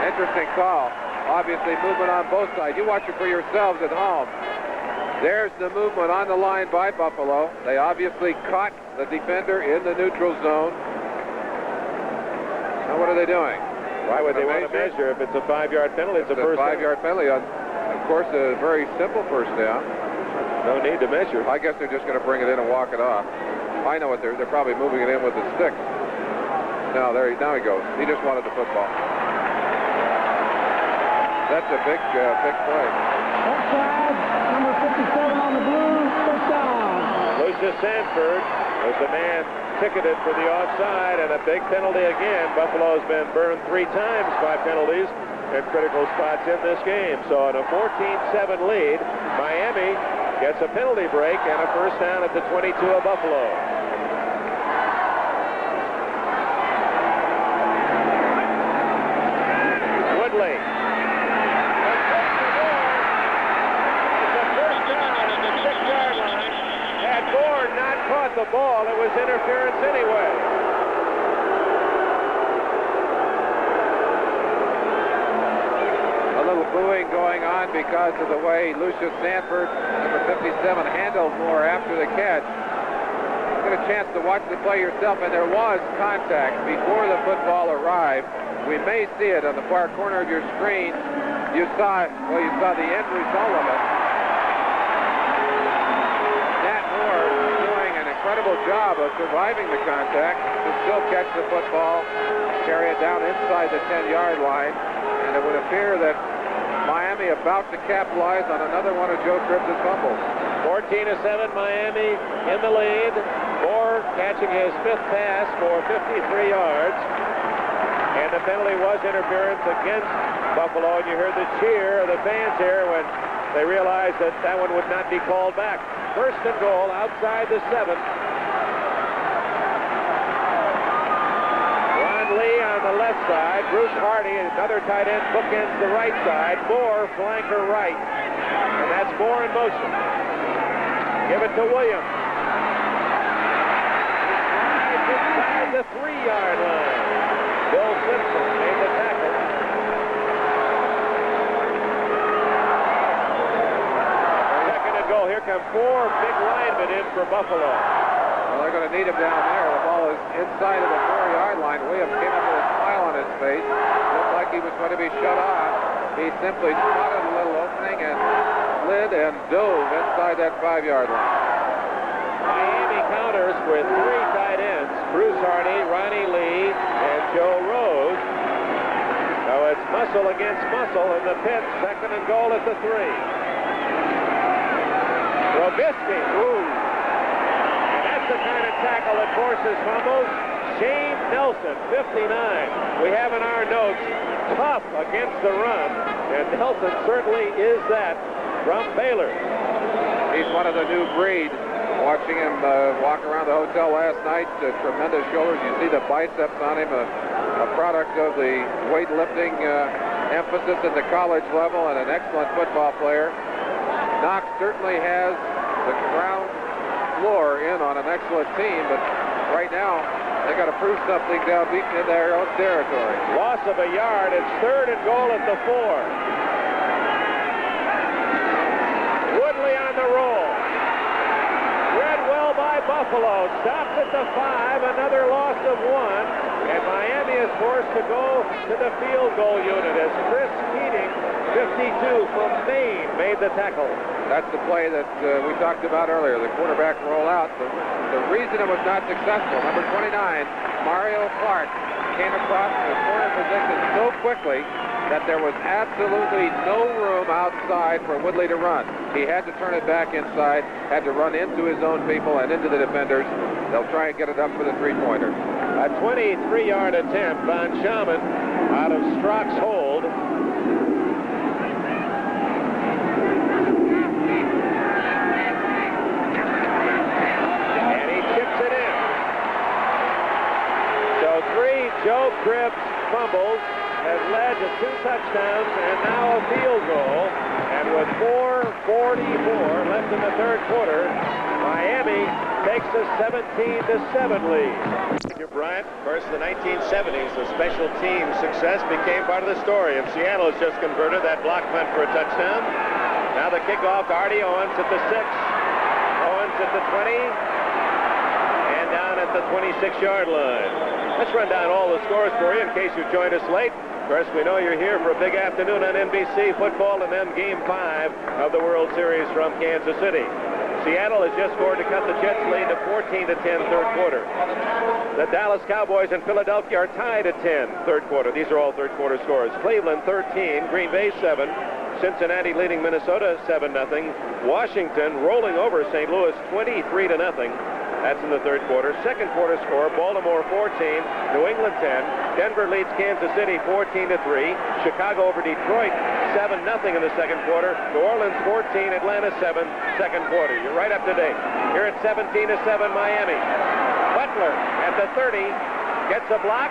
Interesting call. Obviously, movement on both sides. You watch it for yourselves at home. There's the movement on the line by Buffalo. They obviously caught the defender in the neutral zone. Now, what are they doing? Why would they want to measure if it's a 5-yard penalty? It's a first down. 5-yard penalty. Of course, a very simple first down. No need to measure. I guess they're just going to bring it in and walk it off. I know what they're probably moving it in with the stick. Now he goes. He just wanted the football. That's a big play. Offside, number 57 on the blue, first down. Lucius Sanford was the man ticketed for the offside, and a big penalty again. Buffalo's been burned 3 times by penalties in critical spots in this game. So on a 14-7 lead, Miami gets a penalty break and a first down at the 22 of Buffalo. Woodley. It's a first down at the 6-yard line. Had Moore not caught the ball, it was interference anyway. A little booing going on because of the way Lucius Sanford, number 57, handled Moore after the catch. You get a chance to watch the play yourself, and there was contact before the football arrived. We may see it on the far corner of your screen. You saw the end result of it. Nat Moore doing an incredible job of surviving the contact to still catch the football, carry it down inside the 10-yard line, and it would appear that Miami about to capitalize on another one of Joe Cribbs' fumbles. 14-7, Miami in the lead. Moore catching his 5th pass for 53 yards. And the penalty was interference against Buffalo. And you heard the cheer of the fans here when they realized that that one would not be called back. First and goal outside the 7. Lee on the left side. Bruce Hardy, another tight end, bookends the right side. Moore, flanker right. And that's Moore in motion. Give it to Williams. He's inside the 3-yard line. Bill Simpson made the tackle. Second and goal. Here come 4 big linemen in for Buffalo. Well, they're going to need him down there. The ball is inside of the 4-yard line. Williams came up with a smile on his face. Looked like he was going to be shut off. He simply spotted a little opening and slid and dove inside that 5-yard line. Miami counters with 3 tight ends. Bruce Hardy, Ronnie Lee, and Joe Rose. So it's muscle against muscle in the pit. Second and goal at the 3. Robisky. Ooh. The kind of tackle that forces fumbles. Shane Nelson, 59. We have in our notes, tough against the run, and Nelson certainly is that from Baylor. He's one of the new breed. Watching him walk around the hotel last night, tremendous shoulders. You see the biceps on him, a product of the weightlifting emphasis at the college level, and an excellent football player. Knox certainly has the ground floor in on an excellent team, but right now they got to prove something down deep in their own territory. Loss of a yard. It's third and goal at the 4. Woodley on the roll. Read well by Buffalo. Stopped at the 5. Another loss of 1. And Miami is forced to go to the field goal unit as Chris Keating 52 from Maine made the tackle. That's the play that we talked about earlier, the quarterback rollout. The reason it was not successful, number 29, Mario Clark, came across the corner position so quickly that there was absolutely no room outside for Woodley to run. He had to turn it back inside, had to run into his own people and into the defenders. They'll try and get it up for the three-pointer. A 23-yard attempt. Von Schaumann out of Strock's hold. And he chips it in. So 3 Joe Cribbs fumbles has led to 2 touchdowns and now a field goal. And with 4:44 left in the third quarter, Miami takes a 17-7 lead. Bryant, of course, in the 1970s, the special team success became part of the story. And Seattle has just converted that block punt for a touchdown. Now the kickoff, Artie Owens at the 6, Owens at the 20, and down at the 26-yard line. Let's run down all the scores for you in case you joined us late. Of course, we know you're here for a big afternoon on NBC football and then Game 5 of the World Series from Kansas City. Seattle has just scored to cut the Jets' lead to 14-10 third quarter. The Dallas Cowboys and Philadelphia are tied at 10 third quarter. These are all third quarter scores. Cleveland 13, Green Bay 7, Cincinnati leading Minnesota 7-0. Washington rolling over St. Louis 23-0. That's in the third quarter. Second quarter score, Baltimore 14, New England 10. Denver leads Kansas City 14-3. Chicago over Detroit 7-0 in the second quarter. New Orleans 14, Atlanta 7, second quarter. You're right up to date. Here at 17-7 Miami. Butler at the 30 gets a block,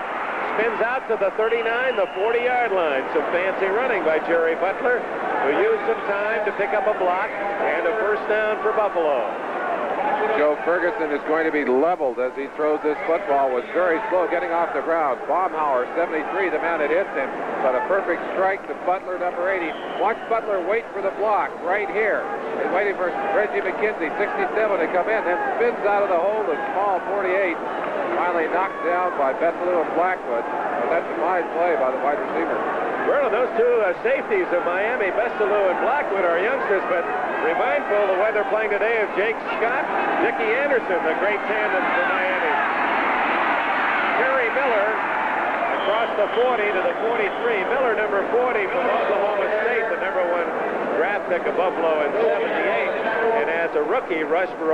spins out to the 39, the 40-yard line. Some fancy running by Jerry Butler, who used some time to pick up a block and a first down for Buffalo. Joe Ferguson is going to be leveled as he throws this football. Was very slow getting off the ground. Baumhauer, 73, the man that hits him, but a perfect strike to Butler, number 80. Watch Butler wait for the block right here. He's waiting for Reggie McKenzie, 67, to come in, then spins out of the hole to small 48. Finally knocked down by Bessalou and Blackwood. But that's a fine play by the wide receiver. Well, those two safeties of Miami, Bessalou and Blackwood, are youngsters, but mindful of the way they're playing today of Jake Scott, Dickie Anderson, the great tandem for Miami. Terry Miller across the 40 to the 43. Miller, number 40 from Oklahoma State, the number 1 draft pick of Buffalo in 78. And as a rookie, rushed for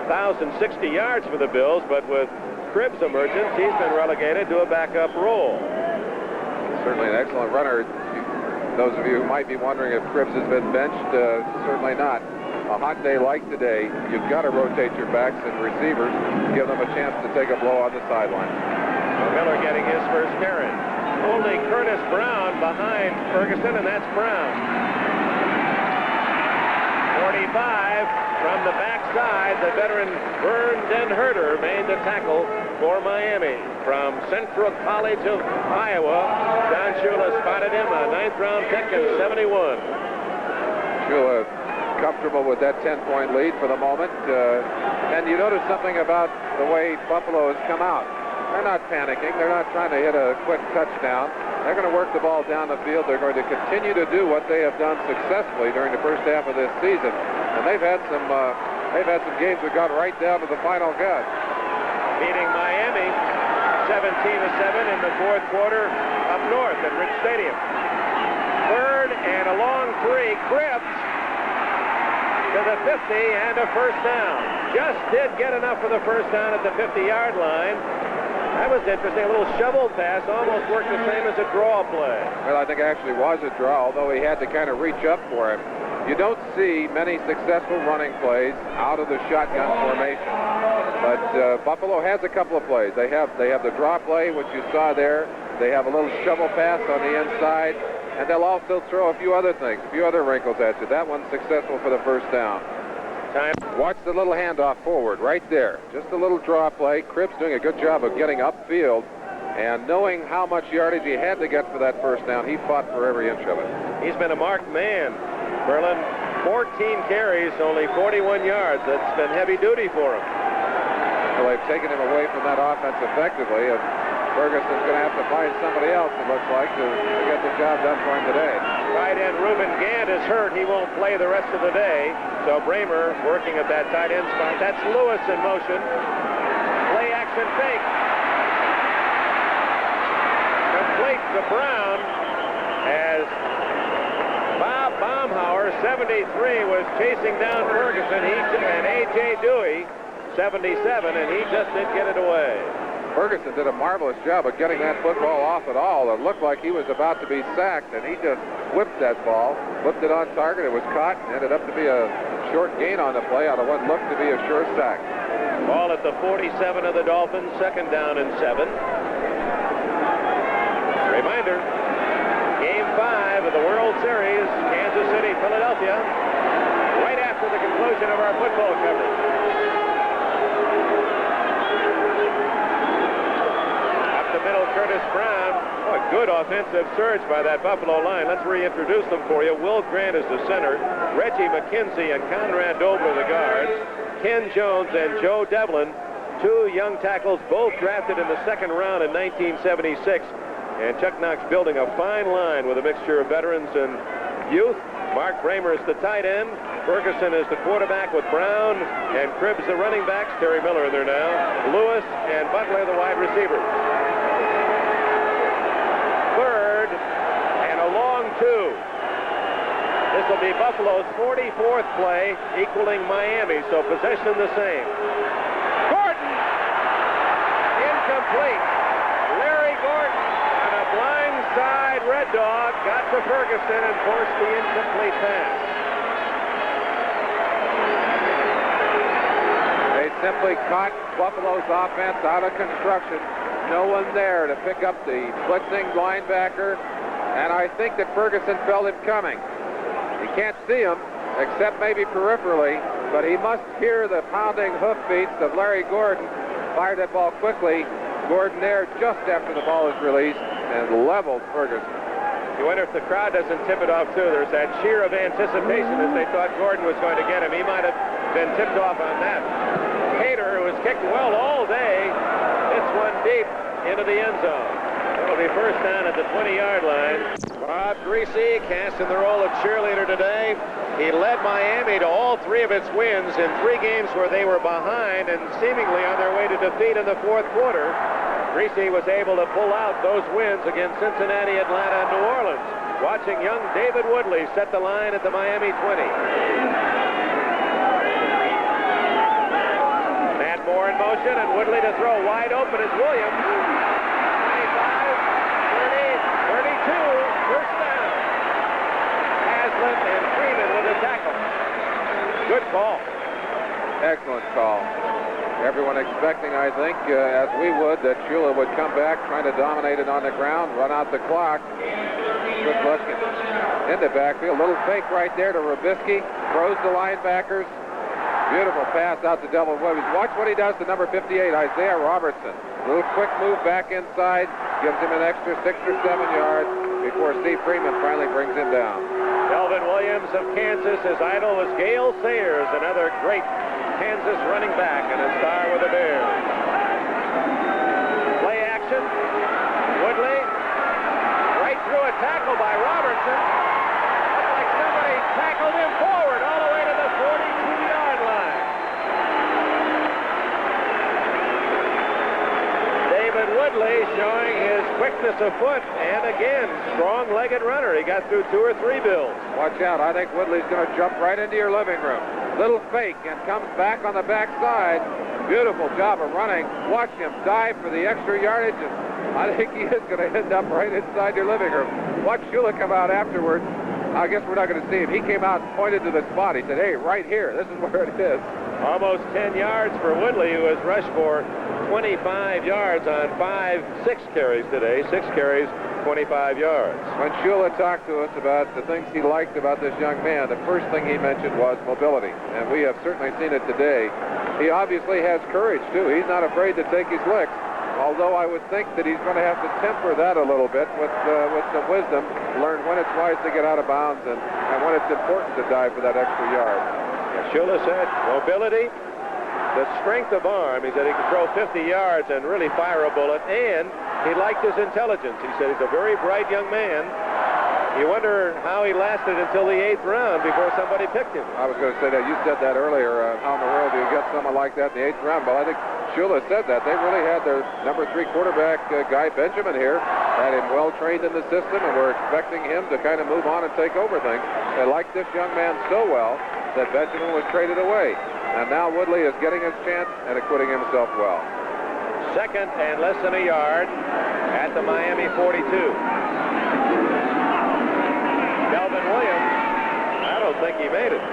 1,060 yards for the Bills, but with Cribbs' emergence, he's been relegated to a backup role. Certainly an excellent runner. Those of you who might be wondering if Cribbs has been benched, certainly not. A hot day like today, you've got to rotate your backs and receivers, give them a chance to take a blow on the sideline. Miller getting his first carry. Only Curtis Brown behind Ferguson, and that's Brown. 45 from the backside, the veteran Vern Den-Herder made the tackle for Miami. From Central College of Iowa, Don Shula spotted him, a 9th-round pick in 71. Shula comfortable with that 10-point lead for the moment. And you notice something about the way Buffalo has come out. They're not panicking. They're not trying to hit a quick touchdown. They're going to work the ball down the field. They're going to continue to do what they have done successfully during the first half of this season. And they've had some games that got right down to the final gut. Beating Miami 17-7 in the fourth quarter up north at Rich Stadium. Third and a long 3. Cribbs to the 50 and a first down. Just did get enough for the first down at the 50-yard line. That was interesting. A little shovel pass almost worked the same as a draw play. Well, I think it actually was a draw, although he had to kind of reach up for him. You don't see many successful running plays out of the shotgun formation. But Buffalo has a couple of plays. They have the draw play, which you saw there. They have a little shovel pass on the inside. And they'll also throw a few other things, a few other wrinkles at you. That one's successful for the first down. Watch the little handoff forward right there. Just a little draw play. Cribbs doing a good job of getting upfield. And knowing how much yardage he had to get for that first down, he fought for every inch of it. He's been a marked man. Berlin, 14 carries, only 41 yards. That's been heavy duty for him. Well, they've taken him away from that offense effectively. And Ferguson's going to have to find somebody else, it looks like, to get the job done for him today. Tight end Reuben Gant is hurt. He won't play the rest of the day. So Bramer working at that tight end spot. That's Lewis in motion. Play action fake. Complete to Brown as Bob Baumhauer, 73, was chasing down Ferguson. And A.J. Dewey, 77, and he just didn't get it away. Ferguson did a marvelous job of getting that football off at all. It looked like he was about to be sacked, and he just whipped that ball, whipped it on target. It was caught, and ended up to be a short gain on the play out of what looked to be a sure sack. Ball at the 47 of the Dolphins, 2nd down and 7. Reminder, Game 5 of the World Series, Kansas City, Philadelphia, right after the conclusion of our football coverage. Middle, Curtis Brown. Oh, a good offensive surge by that Buffalo line. Let's reintroduce them for you. Will Grant is the center. Reggie McKenzie and Conrad Dobler the guards. Ken Jones and Joe Devlin, 2 young tackles, both drafted in the 2nd round in 1976. And Chuck Knox building a fine line with a mixture of veterans and youth. Mark Bramer is the tight end. Ferguson is the quarterback with Brown and Cribbs the running backs. Terry Miller in there now. Lewis and Butler the wide receivers. 3rd and a long 2. This will be Buffalo's 44th play, equaling Miami, so possession the same. Gordon! Incomplete. Larry Gordon on a blindside red dog got to Ferguson and forced the incomplete pass. They simply caught Buffalo's offense out of construction. No one there to pick up the blitzing linebacker, and I think that Ferguson felt him coming. He can't see him, except maybe peripherally, but he must hear the pounding hoofbeats of Larry Gordon. Fired that ball quickly. Gordon there just after the ball is released and leveled Ferguson. You wonder if the crowd doesn't tip it off, too. There's that cheer of anticipation as they thought Gordon was going to get him. He might have been tipped off on that. Hader, who has kicked well all day, hits one deep into the end zone. It'll be 1st down at the 20-yard line. Bob Greasy cast in the role of cheerleader today. He led Miami to all 3 of its wins in 3 games where they were behind and seemingly on their way to defeat in the 4th quarter. Greasy was able to pull out those wins against Cincinnati, Atlanta, and New Orleans. Watching young David Woodley set the line at the Miami 20. Matt Moore in motion, and Woodley to throw wide open is Williams. 25, 30, 32, 1st down. Haslett and Freeman with a tackle. Good call. Excellent call. Everyone expecting, I think, as we would, that Shula would come back, trying to dominate it on the ground, run out the clock. Good look in the backfield. Little fake right there to Rubisky. Throws the linebackers. Beautiful pass out to Devlin Williams. Watch what he does to number 58, Isaiah Robertson. A little quick move back inside. Gives him an extra 6 or 7 yards before Steve Freeman finally brings him down. Delvin Williams of Kansas. His idol was Gale Sayers, another great Kansas running back and a star with the Bears. Play action. Woodley. Right through a tackle by Robertson. Looks like somebody tackled him forward all the way to the 42-yard line. David Woodley showing his quickness of foot and again, strong-legged runner. He got through 2 or 3 bills. Watch out. I think Woodley's going to jump right into your living room. Little fake and comes back on the backside. Beautiful job of running. Watch him dive for the extra yardage, and I think he is going to end up right inside your living room. Watch Shula come out afterwards. I guess we're not going to see him. He came out and pointed to the spot. He said, hey, right here. This is where it is. Almost 10 yards for Woodley, who has rushed for 25 yards on 6 carries today. 6 carries, 25 yards. When Shula talked to us about the things he liked about this young man, the first thing he mentioned was mobility, and we have certainly seen it today. He obviously has courage, too. He's not afraid to take his licks, although I would think that he's going to have to temper that a little bit with some wisdom, learn when it's wise to get out of bounds and when it's important to dive for that extra yard. Shula said mobility, the strength of arm. He said he could throw 50 yards and really fire a bullet, and he liked his intelligence. He said he's a very bright young man. You wonder how he lasted until the 8th round before somebody picked him. I was going to say that. You said that earlier. How in the world do you get someone like that in the 8th round? Well, I think Shula said that. They really had their number 3 quarterback, Guy Benjamin, here. Had him well trained in the system, and were expecting him to kind of move on and take over things. They liked this young man so well that Benjamin was traded away. And now Woodley is getting his chance and acquitting himself well. Second and less than a yard at the Miami 42. Delvin Williams, I don't think he made it.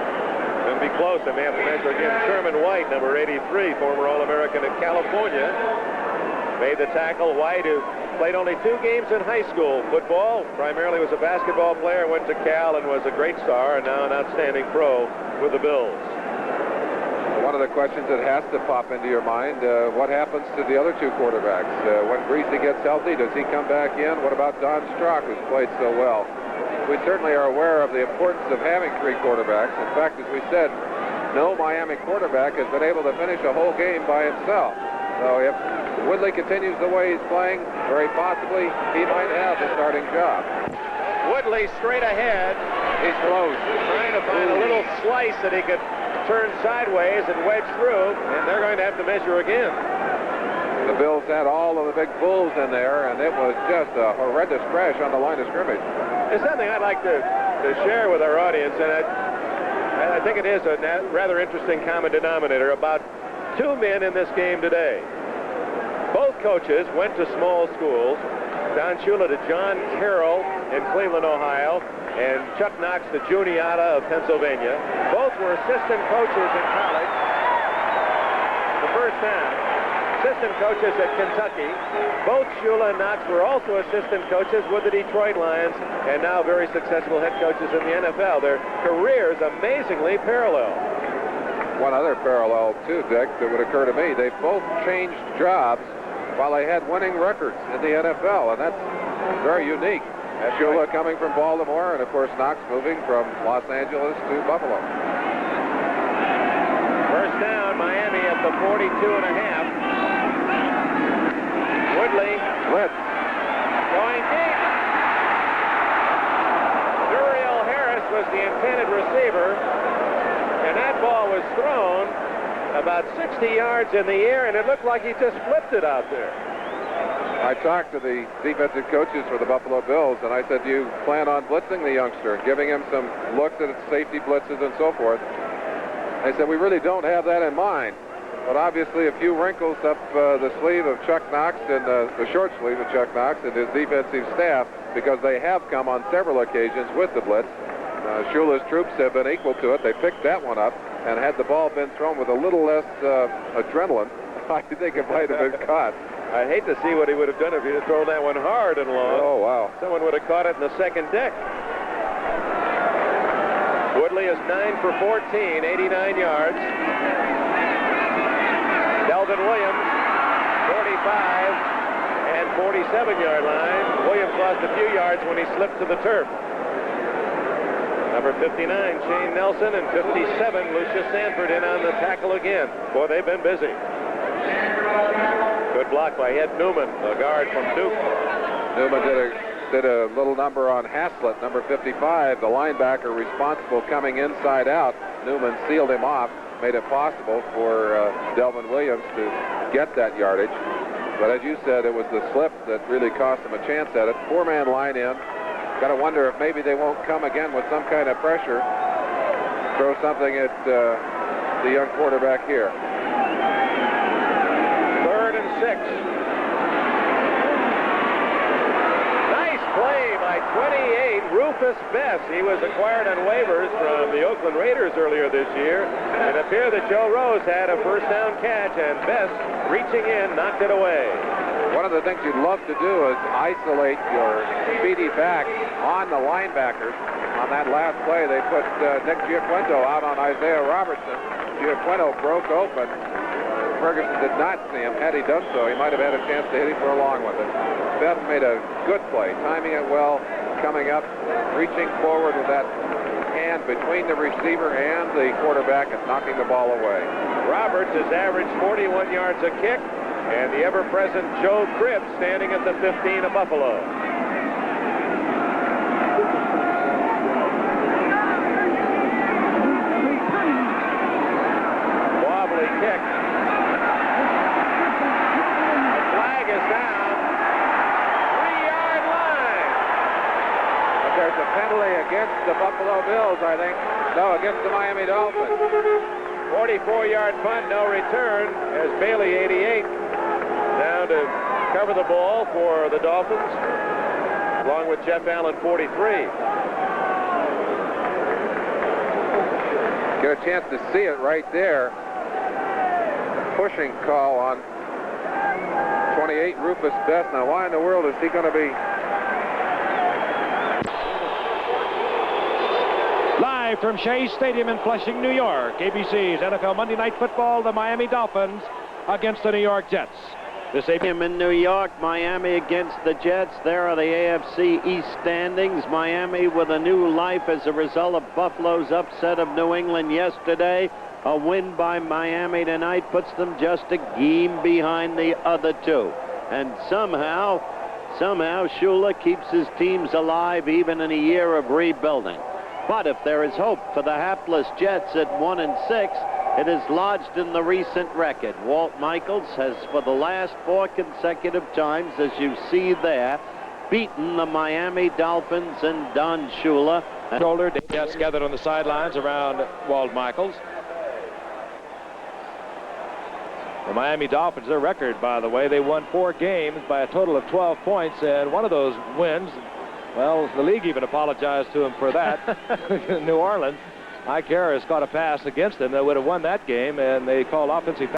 It'll be close. They may have to measure against Sherman White, number 83, former All-American in California. Made the tackle. White, who played only 2 games in high school football, primarily was a basketball player, went to Cal and was a great star, and now an outstanding pro with the Bills. One of the questions that has to pop into your mind, what happens to the other 2 quarterbacks? When Greasy gets healthy, does he come back in? What about Don Strock, who's played so well? We certainly are aware of the importance of having 3 quarterbacks. In fact, as we said, no Miami quarterback has been able to finish a whole game by himself. So if Woodley continues the way he's playing, very possibly he might have the starting job. Woodley straight ahead. He's close. Trying to find a little slice that he could turn sideways and wedge through, and they're going to have to measure again. The Bills had all of the big bulls in there, and it was just a horrendous crash on the line of scrimmage. There's something I'd like to share with our audience, and I think it is a rather interesting common denominator about 2 men in this game today. Both coaches went to small schools. Don Shula to John Carroll in Cleveland, Ohio, and Chuck Knox to Juniata of Pennsylvania. Both were assistant coaches in college. The first time. Assistant coaches at Kentucky. Both Shula and Knox were also assistant coaches with the Detroit Lions, and now very successful head coaches in the NFL. Their careers amazingly parallel. One other parallel, too, Dick, that would occur to me. They both changed jobs while they had winning records in the NFL, and that's very unique. Shula coming from Baltimore, and, of course, Knox moving from Los Angeles to Buffalo. First down, Miami at the 42.5. Woodley. Blitz. Going deep. Duriel Harris was the intended receiver, and that ball was thrown about 60 yards in the air, and it looked like he just flipped it out there. I talked to the defensive coaches for the Buffalo Bills, and I said, do you plan on blitzing the youngster and giving him some looks at safety blitzes and so forth? They said, we really don't have that in mind. But obviously a few wrinkles up the sleeve of Chuck Knox and the short sleeve of Chuck Knox and his defensive staff, because they have come on several occasions with the blitz. Shula's troops have been equal to it. They picked that one up, and had the ball been thrown with a little less adrenaline, I think it might have been caught. I'd hate to see what he would have done if he'd have thrown that one hard and long. Oh, wow. Someone would have caught it in the second deck. Woodley is 9 for 14, 89 yards. Delvin Williams, 45 and 47-yard line. Williams lost a few yards when he slipped to the turf. Number 59, Shane Nelson, and 57, Lucius Sanford in on the tackle again. Boy, they've been busy. Good block by Ed Newman, the guard from Duke. Newman did a little number on Haslett, number 55, the linebacker responsible coming inside out. Newman sealed him off, made it possible for Delvin Williams to get that yardage. But as you said, it was the slip that really cost him a chance at it. 4-man line in. Got to wonder if maybe they won't come again with some kind of pressure. Throw something at the young quarterback here. 3rd and 6. Play by 28, Rufus Bess. He was acquired on waivers from the Oakland Raiders earlier this year. It appeared that Joe Rose had a first down catch, and Bess, reaching in, knocked it away. One of the things you'd love to do is isolate your speedy back on the linebackers. On that last play, they put Nick Giaquinto out on Isaiah Robertson. Giaquinto broke open. Ferguson did not see him. Had he done so, he might have had a chance to hit him for a long one. But Beth made a good play, timing it well, coming up, reaching forward with that hand between the receiver and the quarterback and knocking the ball away. Roberts has averaged 41 yards a kick, and the ever-present Joe Cribbs standing at the 15 of Buffalo. Wobbly kick. The flag is down. 3-yard line. But there's a penalty against the Buffalo Bills, I think. No, against the Miami Dolphins. 44-yard punt, no return, as Bailey, 88, down to cover the ball for the Dolphins, along with Jeff Allen, 43. Get a chance to see it right there. Pushing call on 28, Rufus Best. Now, why in the world is he going to be... Live from Shea Stadium in Flushing, New York, ABC's NFL Monday Night Football, the Miami Dolphins against the New York Jets. This evening in New York, Miami against the Jets. There are the AFC East standings. Miami with a new life as a result of Buffalo's upset of New England yesterday. A win by Miami tonight puts them just a game behind the other two. And somehow Shula keeps his teams alive even in a year of rebuilding. But if there is hope for the hapless Jets at 1-6, it is lodged in the recent record. Walt Michaels has, for the last 4 consecutive times, as you see there, beaten the Miami Dolphins and Don Shula. Shoulder, Jets gathered on the sidelines around Walt Michaels. The Miami Dolphins, their record, by the way, they won 4 games by a total of 12 points, and one of those wins, well, the league even apologized to him for that. New Orleans, Mike Harris caught a pass against them that would have won that game, and they called offensive